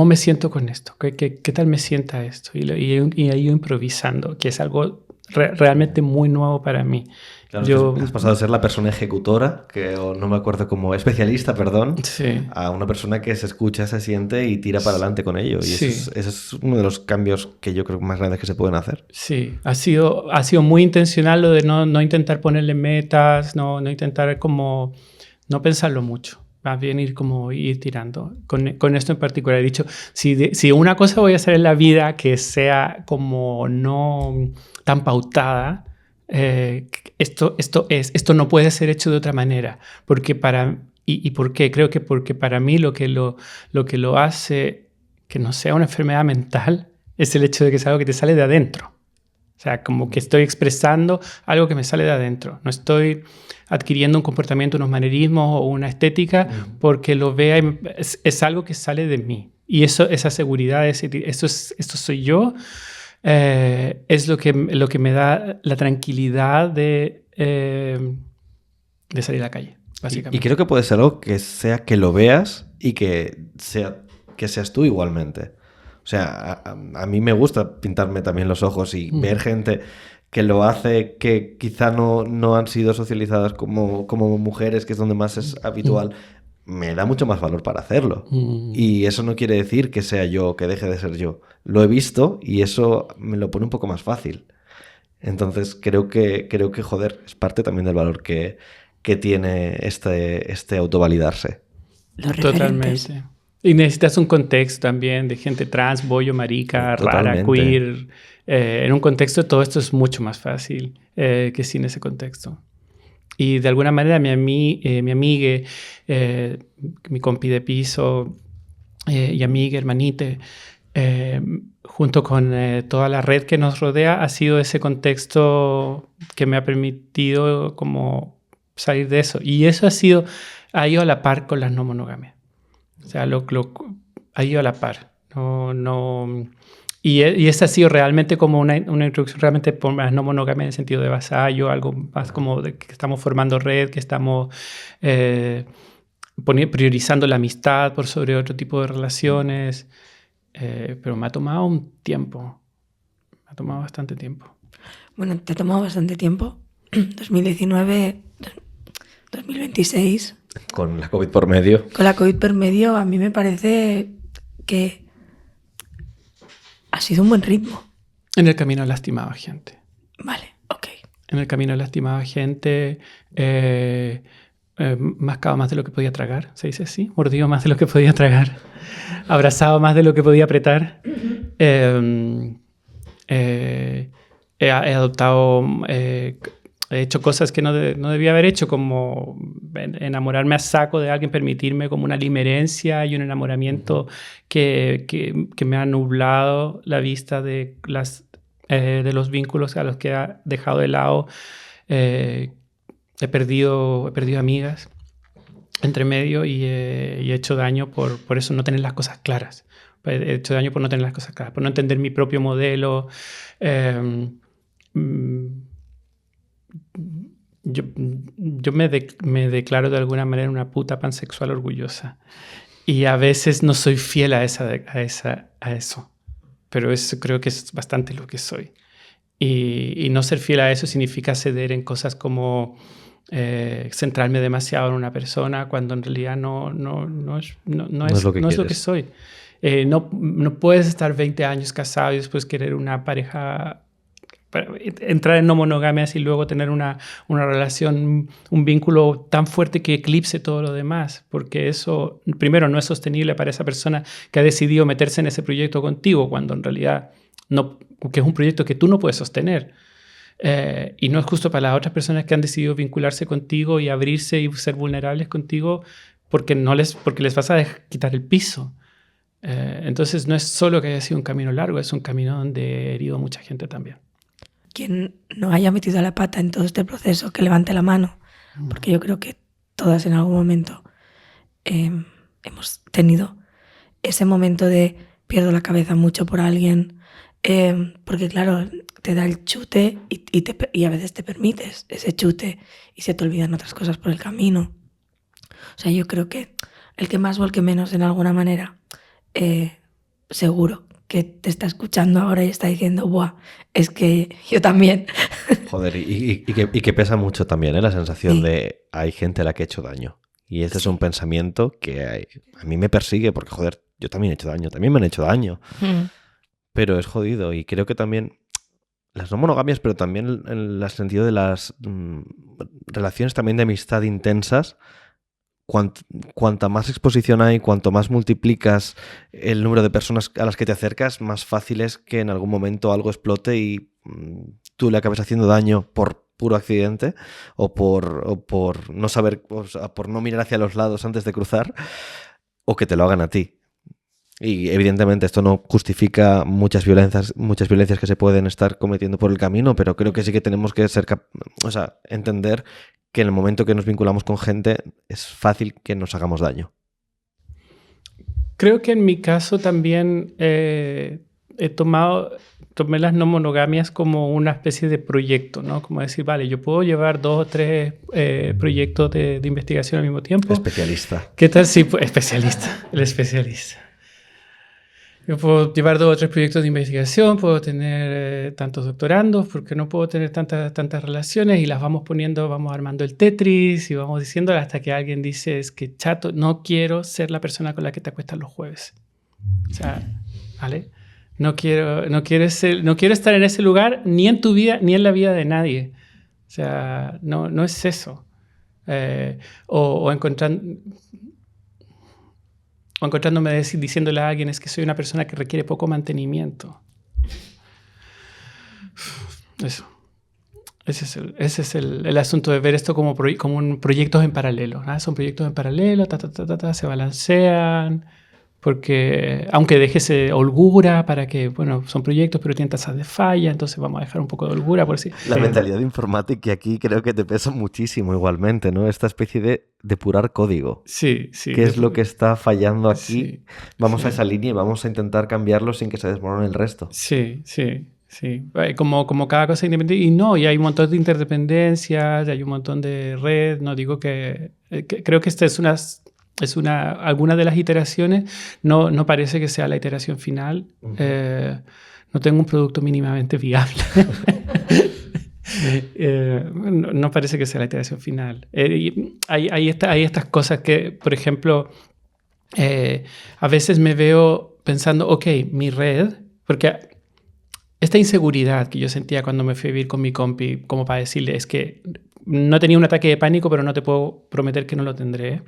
me siento con esto? ¿Qué tal me sienta esto? Y he ido improvisando, que es algo realmente muy nuevo para mí. Claro, has pasado de ser la persona ejecutora, o no me acuerdo como especialista, perdón, sí, a una persona que se escucha, se siente y tira para adelante con ello. Y sí, ese es uno de los cambios que yo creo más grandes que se pueden hacer. Sí, ha sido muy intencional lo de no intentar ponerle metas, no intentar como no pensarlo mucho. Más bien ir tirando. Con esto en particular he dicho, si una cosa voy a hacer en la vida que sea como no tan pautada, esto no puede ser hecho de otra manera. Porque ¿y por qué? Creo que porque para mí lo que lo hace que no sea una enfermedad mental es el hecho de que es algo que te sale de adentro. O sea, como que estoy expresando algo que me sale de adentro. No estoy adquiriendo un comportamiento, unos manerismos o una estética porque lo vea y es algo que sale de mí. Y esa seguridad, esto soy yo, es lo que me da la tranquilidad de salir a la calle, básicamente. Y creo que puede ser algo que sea que lo veas y que seas tú igualmente. O sea, a mí me gusta pintarme también los ojos y ver gente que lo hace, que quizá no han sido socializadas como mujeres, que es donde más es habitual, me da mucho más valor para hacerlo. Y eso no quiere decir que sea yo, que deje de ser yo. Lo he visto y eso me lo pone un poco más fácil. Entonces creo que joder, es parte también del valor que tiene este autovalidarse. Los referentes. Totalmente. Y necesitas un contexto también de gente trans, bollo, marica, rara, queer. En un contexto todo esto es mucho más fácil que sin ese contexto. Y de alguna manera mi amiga, mi compi de piso y amiga, hermanite, junto con toda la red que nos rodea, ha sido ese contexto que me ha permitido como salir de eso. Y eso ha ido a la par con las no monogamias. O sea, ha ido a la par. Y esta ha sido realmente como una introducción realmente por las no monogamia en el sentido de vasallo, algo más como de que estamos formando red, que estamos priorizando la amistad por sobre otro tipo de relaciones. Pero me ha tomado un tiempo. Me ha tomado bastante tiempo. Bueno, te ha tomado bastante tiempo. 2019, 2026. Con la COVID por medio. Con la COVID por medio, a mí me parece que ha sido un buen ritmo. En el camino he lastimado a gente. Vale, ok. En el camino he lastimado a gente, mascado más de lo que podía tragar, ¿se dice así? Mordido más de lo que podía tragar, abrazado más de lo que podía apretar. He adoptado... he hecho cosas que no debía haber hecho, como enamorarme a saco de alguien, permitirme como una limerencia y un enamoramiento que me ha nublado la vista de los vínculos a los que he dejado de lado. He perdido amigas entre medio y he hecho daño por eso no tener las cosas claras. He hecho daño por no tener las cosas claras, por no entender mi propio modelo. Yo me declaro de alguna manera una puta pansexual orgullosa y a veces no soy fiel a eso, pero creo que es bastante lo que soy, y no ser fiel a eso significa ceder en cosas como centrarme demasiado en una persona cuando en realidad no es lo que soy. No puedes estar 20 años casado y después querer una pareja, entrar en no monogamias y luego tener una relación, un vínculo tan fuerte que eclipse todo lo demás, porque eso, primero, no es sostenible para esa persona que ha decidido meterse en ese proyecto contigo, cuando en realidad que es un proyecto que tú no puedes sostener. Y no es justo para las otras personas que han decidido vincularse contigo y abrirse y ser vulnerables contigo porque les vas a quitar el piso. Entonces no es solo que haya sido un camino largo, es un camino donde he herido a mucha gente también. Quien no haya metido la pata en todo este proceso, que levante la mano, porque yo creo que todas en algún momento hemos tenido ese momento de pierdo la cabeza mucho por alguien, porque claro, te da el chute y a veces te permites ese chute y se te olvidan otras cosas por el camino. O sea, yo creo que el que más o el que menos, en alguna manera, seguro que te está escuchando ahora y está diciendo, buah, es que yo también. Joder, y que pesa mucho también, la sensación de hay gente a la que he hecho daño. Y ese es un pensamiento que a mí me persigue porque, joder, yo también he hecho daño, también me han hecho daño. Pero es jodido y creo que también las no monogamias, pero también en el sentido de las relaciones también de amistad intensas, cuanta más exposición hay, cuanto más multiplicas el número de personas a las que te acercas, más fácil es que en algún momento algo explote y tú le acabes haciendo daño por puro accidente o por no saber, o sea, por no mirar hacia los lados antes de cruzar, o que te lo hagan a ti. Y evidentemente esto no justifica muchas violencias que se pueden estar cometiendo por el camino, pero creo que sí que tenemos que entender que en el momento que nos vinculamos con gente es fácil que nos hagamos daño. Creo que en mi caso también tomé las no monogamias como una especie de proyecto, ¿no? Como decir, vale, yo puedo llevar 2 o 3 proyectos de investigación al mismo tiempo. Especialista. ¿Qué tal si... especialista, el especialista. Yo puedo llevar 2 o 3 proyectos de investigación, puedo tener tantos doctorandos, porque no puedo tener tantas relaciones y las vamos poniendo, vamos armando el Tetris y vamos diciendo hasta que alguien dice, es que chato, no quiero ser la persona con la que te acuestas los jueves. O sea, ¿vale? No quiero estar en ese lugar ni en tu vida ni en la vida de nadie. O sea, no es eso. O encontrándome diciéndole a alguien es que soy una persona que requiere poco mantenimiento. Eso. Ese es el asunto de ver esto como proyectos en paralelo, ¿no? Son proyectos en paralelo, se balancean, porque aunque dejes holgura para que, bueno, son proyectos pero tienen tasas de falla, entonces vamos a dejar un poco de holgura por si... La mentalidad de informática aquí creo que te pesa muchísimo igualmente, ¿no? Esta especie de depurar código. Sí. ¿Qué es lo que está fallando aquí? Sí, vamos a esa línea y vamos a intentar cambiarlo sin que se desmorone el resto. Sí. Como cada cosa independiente. Y hay un montón de interdependencias, hay un montón de red. No digo que creo que esta alguna de las iteraciones no parece que sea la iteración final. No tengo un producto mínimamente viable. No parece que sea la iteración final. Hay estas cosas que, por ejemplo, a veces me veo pensando, ok, mi red, porque esta inseguridad que yo sentía cuando me fui a vivir con mi compi, como para decirle, es que no tenía un ataque de pánico, pero no te puedo prometer que no lo tendré.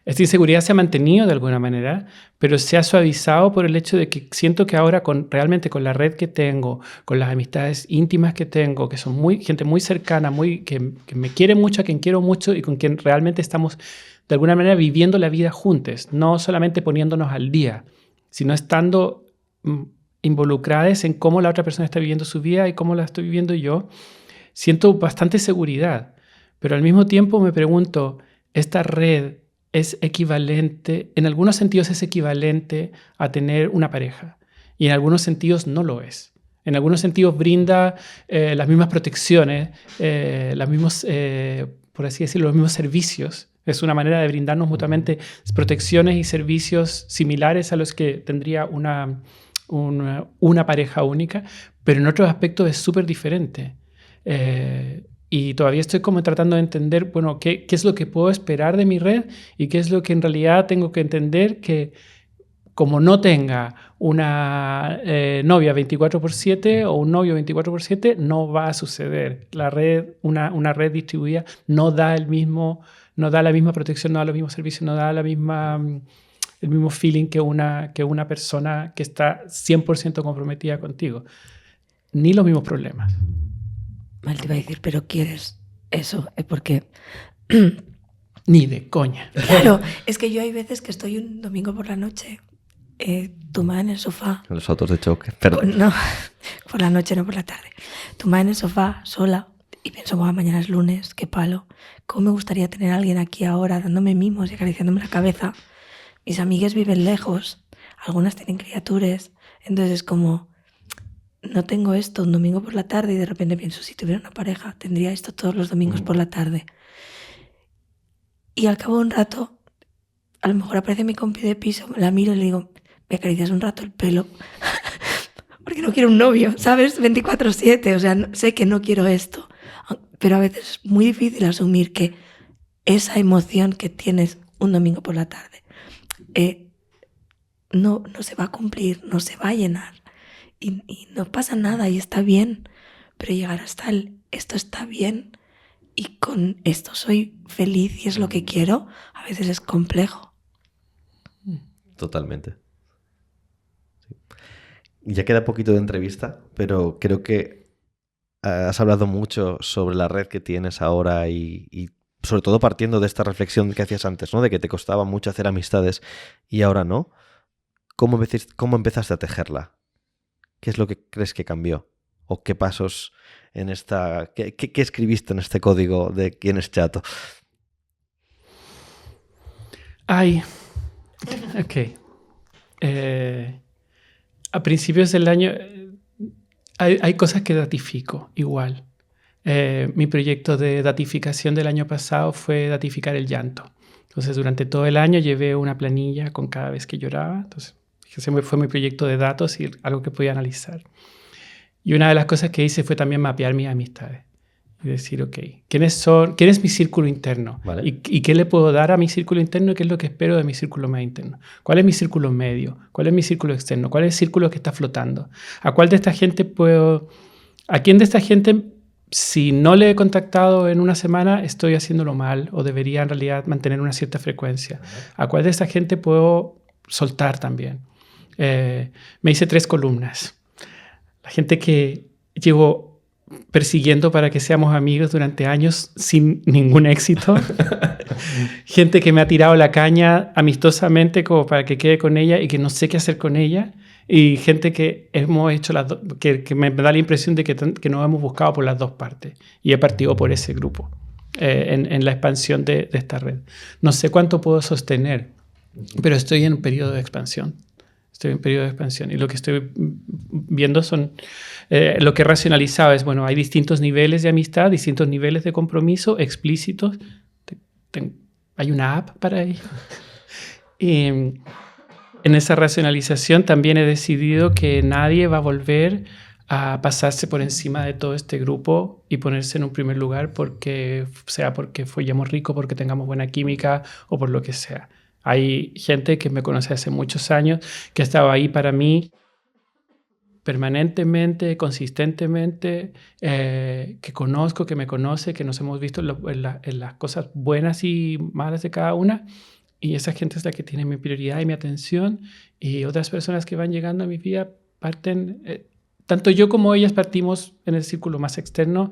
Esta inseguridad se ha mantenido de alguna manera, pero se ha suavizado por el hecho de que siento que ahora realmente con la red que tengo, con las amistades íntimas que tengo, que son gente muy cercana, que me quiere mucho, a quien quiero mucho y con quien realmente estamos de alguna manera viviendo la vida juntos, no solamente poniéndonos al día, sino estando involucradas en cómo la otra persona está viviendo su vida y cómo la estoy viviendo yo, siento bastante seguridad. Pero al mismo tiempo me pregunto, ¿esta red es equivalente, en algunos sentidos es equivalente a tener una pareja? Y en algunos sentidos no lo es. En algunos sentidos brinda las mismas protecciones, por así decirlo, los mismos servicios. Es una manera de brindarnos mutuamente protecciones y servicios similares a los que tendría una pareja única, pero en otros aspectos es súper diferente. Y todavía estoy como tratando de entender, bueno, qué es lo que puedo esperar de mi red y qué es lo que en realidad tengo que entender que como no tenga una novia 24/7 o un novio 24/7, no va a suceder. La red, una red distribuida no da la misma protección, no da los mismos servicios, no da el mismo feeling que una persona que está 100% comprometida contigo. Ni los mismos problemas. Mal te iba a decir, pero quieres eso, porque... Ni de coña. Claro, es que yo hay veces que estoy un domingo por la noche tumbada en el sofá. Los autos de choque, perdón. No, por la noche, no por la tarde. Tumbada en el sofá, sola, y pienso, mañana es lunes, qué palo. ¿Cómo me gustaría tener a alguien aquí ahora dándome mimos y acariciándome la cabeza? Mis amigas viven lejos, algunas tienen criaturas, entonces es como... No tengo esto un domingo por la tarde y de repente pienso, si tuviera una pareja, tendría esto todos los domingos por la tarde. Y al cabo de un rato, a lo mejor aparece mi compi de piso, la miro y le digo, ¿me acaricias un rato el pelo? Porque no quiero un novio, ¿sabes? 24/7, o sea, sé que no quiero esto. Pero a veces es muy difícil asumir que esa emoción que tienes un domingo por la tarde no se va a cumplir, no se va a llenar. Y no pasa nada y está bien, pero llegar hasta esto está bien y con esto soy feliz y es lo que quiero, a veces es complejo. Totalmente. Sí. Ya queda poquito de entrevista, pero creo que has hablado mucho sobre la red que tienes ahora y sobre todo partiendo de esta reflexión que hacías antes, ¿no? De que te costaba mucho hacer amistades y ahora no. ¿Cómo empezaste a tejerla? ¿Qué es lo que crees que cambió? ¿O qué pasos en esta... ¿Qué escribiste en este código de quién es chato? Ok. A principios del año hay cosas que datifico igual. Mi proyecto de datificación del año pasado fue datificar el llanto. Entonces, durante todo el año llevé una planilla con cada vez que lloraba. Entonces, Ese fue mi proyecto de datos y algo que podía analizar. Y una de las cosas que hice fue también mapear mis amistades. Y decir, ok, ¿quién es mi círculo interno? Vale. ¿Y qué le puedo dar a mi círculo interno y qué es lo que espero de mi círculo más interno? ¿Cuál es mi círculo medio? ¿Cuál es mi círculo externo? ¿Cuál es el círculo que está flotando? ¿A quién de esta gente, si no le he contactado en una semana, estoy haciéndolo mal o debería en realidad mantener una cierta frecuencia? ¿A cuál de esta gente puedo soltar también? Me hice 3 columnas. La gente que llevo persiguiendo para que seamos amigos durante años sin ningún éxito. Gente que me ha tirado la caña amistosamente como para que quede con ella y que no sé qué hacer con ella. Y gente que hemos hecho que me da la impresión de que nos hemos buscado por las 2 partes. Y he partido por ese grupo en la expansión de esta red. No sé cuánto puedo sostener, pero estoy en un periodo de expansión. Y lo que estoy viendo son... lo que he racionalizado es, bueno, hay distintos niveles de amistad, distintos niveles de compromiso explícitos. Hay una app para ello. Y en esa racionalización también he decidido que nadie va a volver a pasarse por encima de todo este grupo y ponerse en un primer lugar porque fuéramos ricos, porque tengamos buena química o por lo que sea. Hay gente que me conoce hace muchos años, que ha estado ahí para mí permanentemente, consistentemente, que conozco, que me conoce, que nos hemos visto en las cosas buenas y malas de cada una. Y esa gente es la que tiene mi prioridad y mi atención. Y otras personas que van llegando a mi vida parten, tanto yo como ellas partimos en el círculo más externo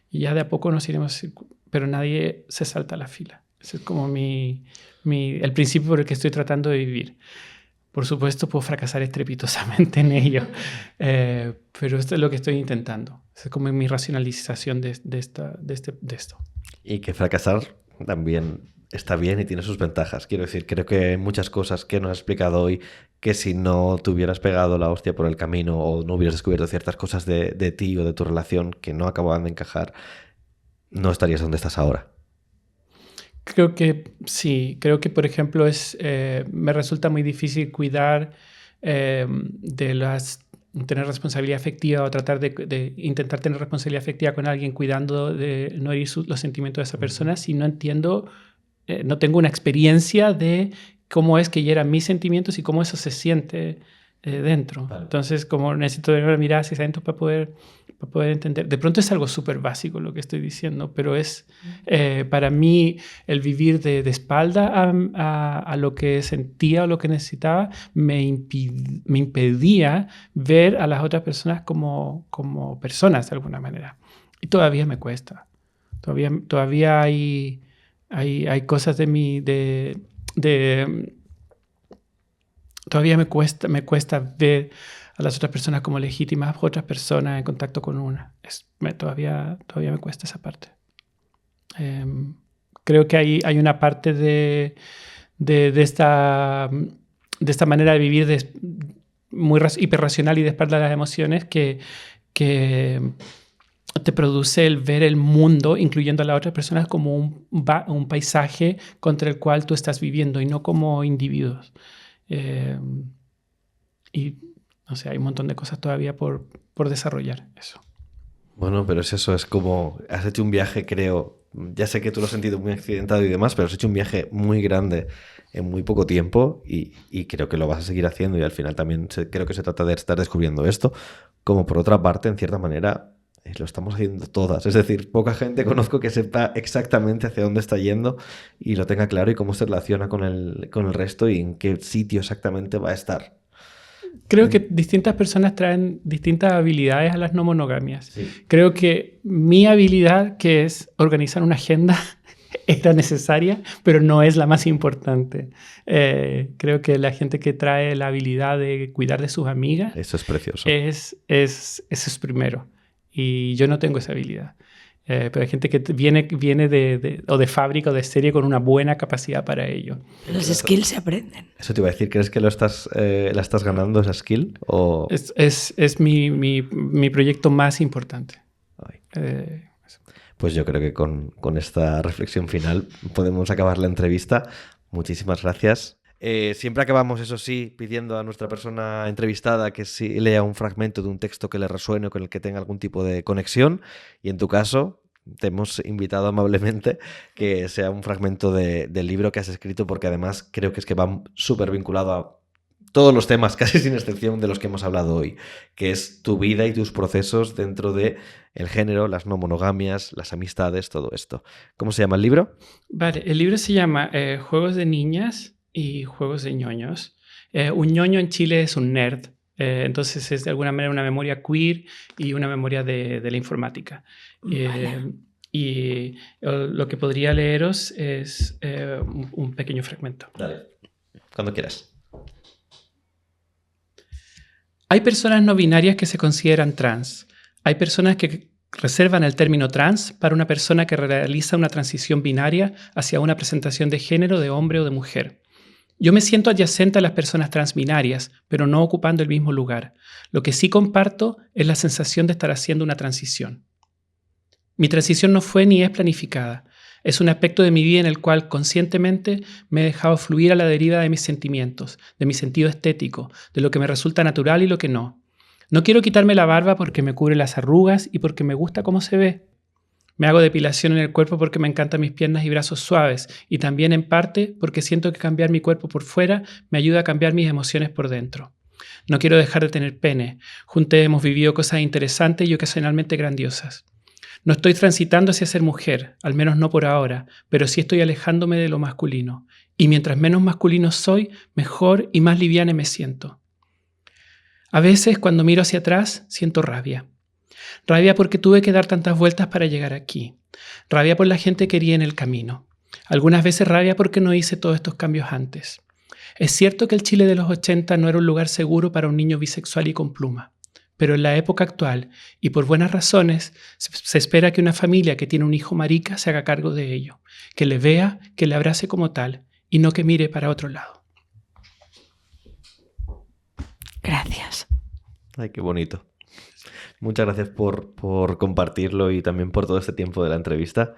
y ya de a poco nos iremos, pero nadie se salta a la fila. Ese es como el principio por el que estoy tratando de vivir. Por supuesto, puedo fracasar estrepitosamente en ello, pero esto es lo que estoy intentando. Es como mi racionalización de esto. Y que fracasar también está bien y tiene sus ventajas. Quiero decir, creo que hay muchas cosas que nos has explicado hoy que si no te hubieras pegado la hostia por el camino o no hubieras descubierto ciertas cosas de ti o de tu relación que no acababan de encajar, no estarías donde estás ahora. Creo que sí. Creo que, por ejemplo, me resulta muy difícil cuidar tener responsabilidad afectiva o tratar de intentar tener responsabilidad afectiva con alguien cuidando de no herir los sentimientos de esa persona si no entiendo, no tengo una experiencia de cómo es que hieran mis sentimientos y cómo eso se siente dentro. Vale. Entonces, como necesito tener una mirada hacia adentro para poder entender. De pronto es algo súper básico lo que estoy diciendo, pero es para mí el vivir de espalda a lo que sentía o lo que necesitaba me impedía ver a las otras personas como personas de alguna manera. Y todavía me cuesta. Todavía hay cosas de mí todavía me cuesta ver a las otras personas como legítimas, otras personas en contacto con una. Todavía me cuesta esa parte. Creo que hay una parte de esta manera de vivir muy hiperracional y de espalda de las emociones que te produce el ver el mundo, incluyendo a las otras personas, como un paisaje contra el cual tú estás viviendo y no como individuos. Y no sé, hay un montón de cosas todavía por desarrollar eso. Bueno, pero es eso, es como has hecho un viaje, creo, ya sé que tú lo has sentido muy accidentado y demás, pero has hecho un viaje muy grande en muy poco tiempo y creo que lo vas a seguir haciendo y al final también creo que se trata de estar descubriendo esto, como por otra parte, en cierta manera, lo estamos haciendo todas. Es decir, poca gente conozco que sepa exactamente hacia dónde está yendo y lo tenga claro y cómo se relaciona con el resto y en qué sitio exactamente va a estar. Creo que distintas personas traen distintas habilidades a las no monogamias. Sí. Creo que mi habilidad, que es organizar una agenda, era necesaria, pero no es la más importante. Creo que la gente que trae la habilidad de cuidar de sus amigas... Eso es precioso. Eso es primero. Y yo no tengo esa habilidad. Pero hay gente que viene de fábrica o de serie con una buena capacidad para ello. Los skills se aprenden. Eso te iba a decir. ¿Crees que la estás ganando esa skill? ¿O? Es mi proyecto más importante. Pues yo creo que con esta reflexión final podemos acabar la entrevista. Muchísimas gracias. Siempre acabamos, eso sí, pidiendo a nuestra persona entrevistada que sí lea un fragmento de un texto que le resuene o con el que tenga algún tipo de conexión. Y en tu caso, te hemos invitado amablemente que sea un fragmento del libro que has escrito, porque además creo que es que va súper vinculado a todos los temas, casi sin excepción, de los que hemos hablado hoy, que es tu vida y tus procesos dentro de el género, las no monogamias, las amistades, todo esto. ¿Cómo se llama el libro? Vale, el libro se llama Juegos de niñas y juegos de ñoños. Un ñoño en Chile es un nerd, entonces es de alguna manera una memoria queer y una memoria de la informática. Y lo que podría leeros es un pequeño fragmento. Dale, cuando quieras. Hay personas no binarias que se consideran trans. Hay personas que reservan el término trans para una persona que realiza una transición binaria hacia una presentación de género de hombre o de mujer. Yo me siento adyacente a las personas transbinarias, pero no ocupando el mismo lugar. Lo que sí comparto es la sensación de estar haciendo una transición. Mi transición no fue ni es planificada. Es un aspecto de mi vida en el cual conscientemente me he dejado fluir a la deriva de mis sentimientos, de mi sentido estético, de lo que me resulta natural y lo que no. No quiero quitarme la barba porque me cubre las arrugas y porque me gusta cómo se ve. Me hago depilación en el cuerpo porque me encantan mis piernas y brazos suaves y también en parte porque siento que cambiar mi cuerpo por fuera me ayuda a cambiar mis emociones por dentro. No quiero dejar de tener pene. Juntos hemos vivido cosas interesantes y ocasionalmente grandiosas. No estoy transitando hacia ser mujer, al menos no por ahora, pero sí estoy alejándome de lo masculino. Y mientras menos masculino soy, mejor y más liviana me siento. A veces, cuando miro hacia atrás, siento rabia. Rabia porque tuve que dar tantas vueltas para llegar aquí. Rabia por la gente que herí en el camino. Algunas veces rabia porque no hice todos estos cambios antes. Es cierto que el Chile de los 80 no era un lugar seguro para un niño bisexual y con pluma. Pero en la época actual, y por buenas razones, se espera que una familia que tiene un hijo marica se haga cargo de ello, que le vea, que le abrace como tal, y no que mire para otro lado. Gracias. Ay, qué bonito. Muchas gracias por compartirlo y también por todo este tiempo de la entrevista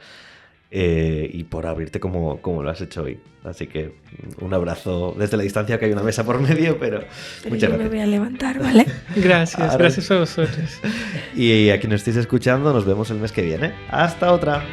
y por abrirte como lo has hecho hoy. Así que un abrazo desde la distancia, que hay una mesa por medio, pero muchas yo gracias. me voy a levantar, ¿vale? Gracias, gracias a vosotros. Y a quienes estéis escuchando, nos vemos el mes que viene. ¡Hasta otra!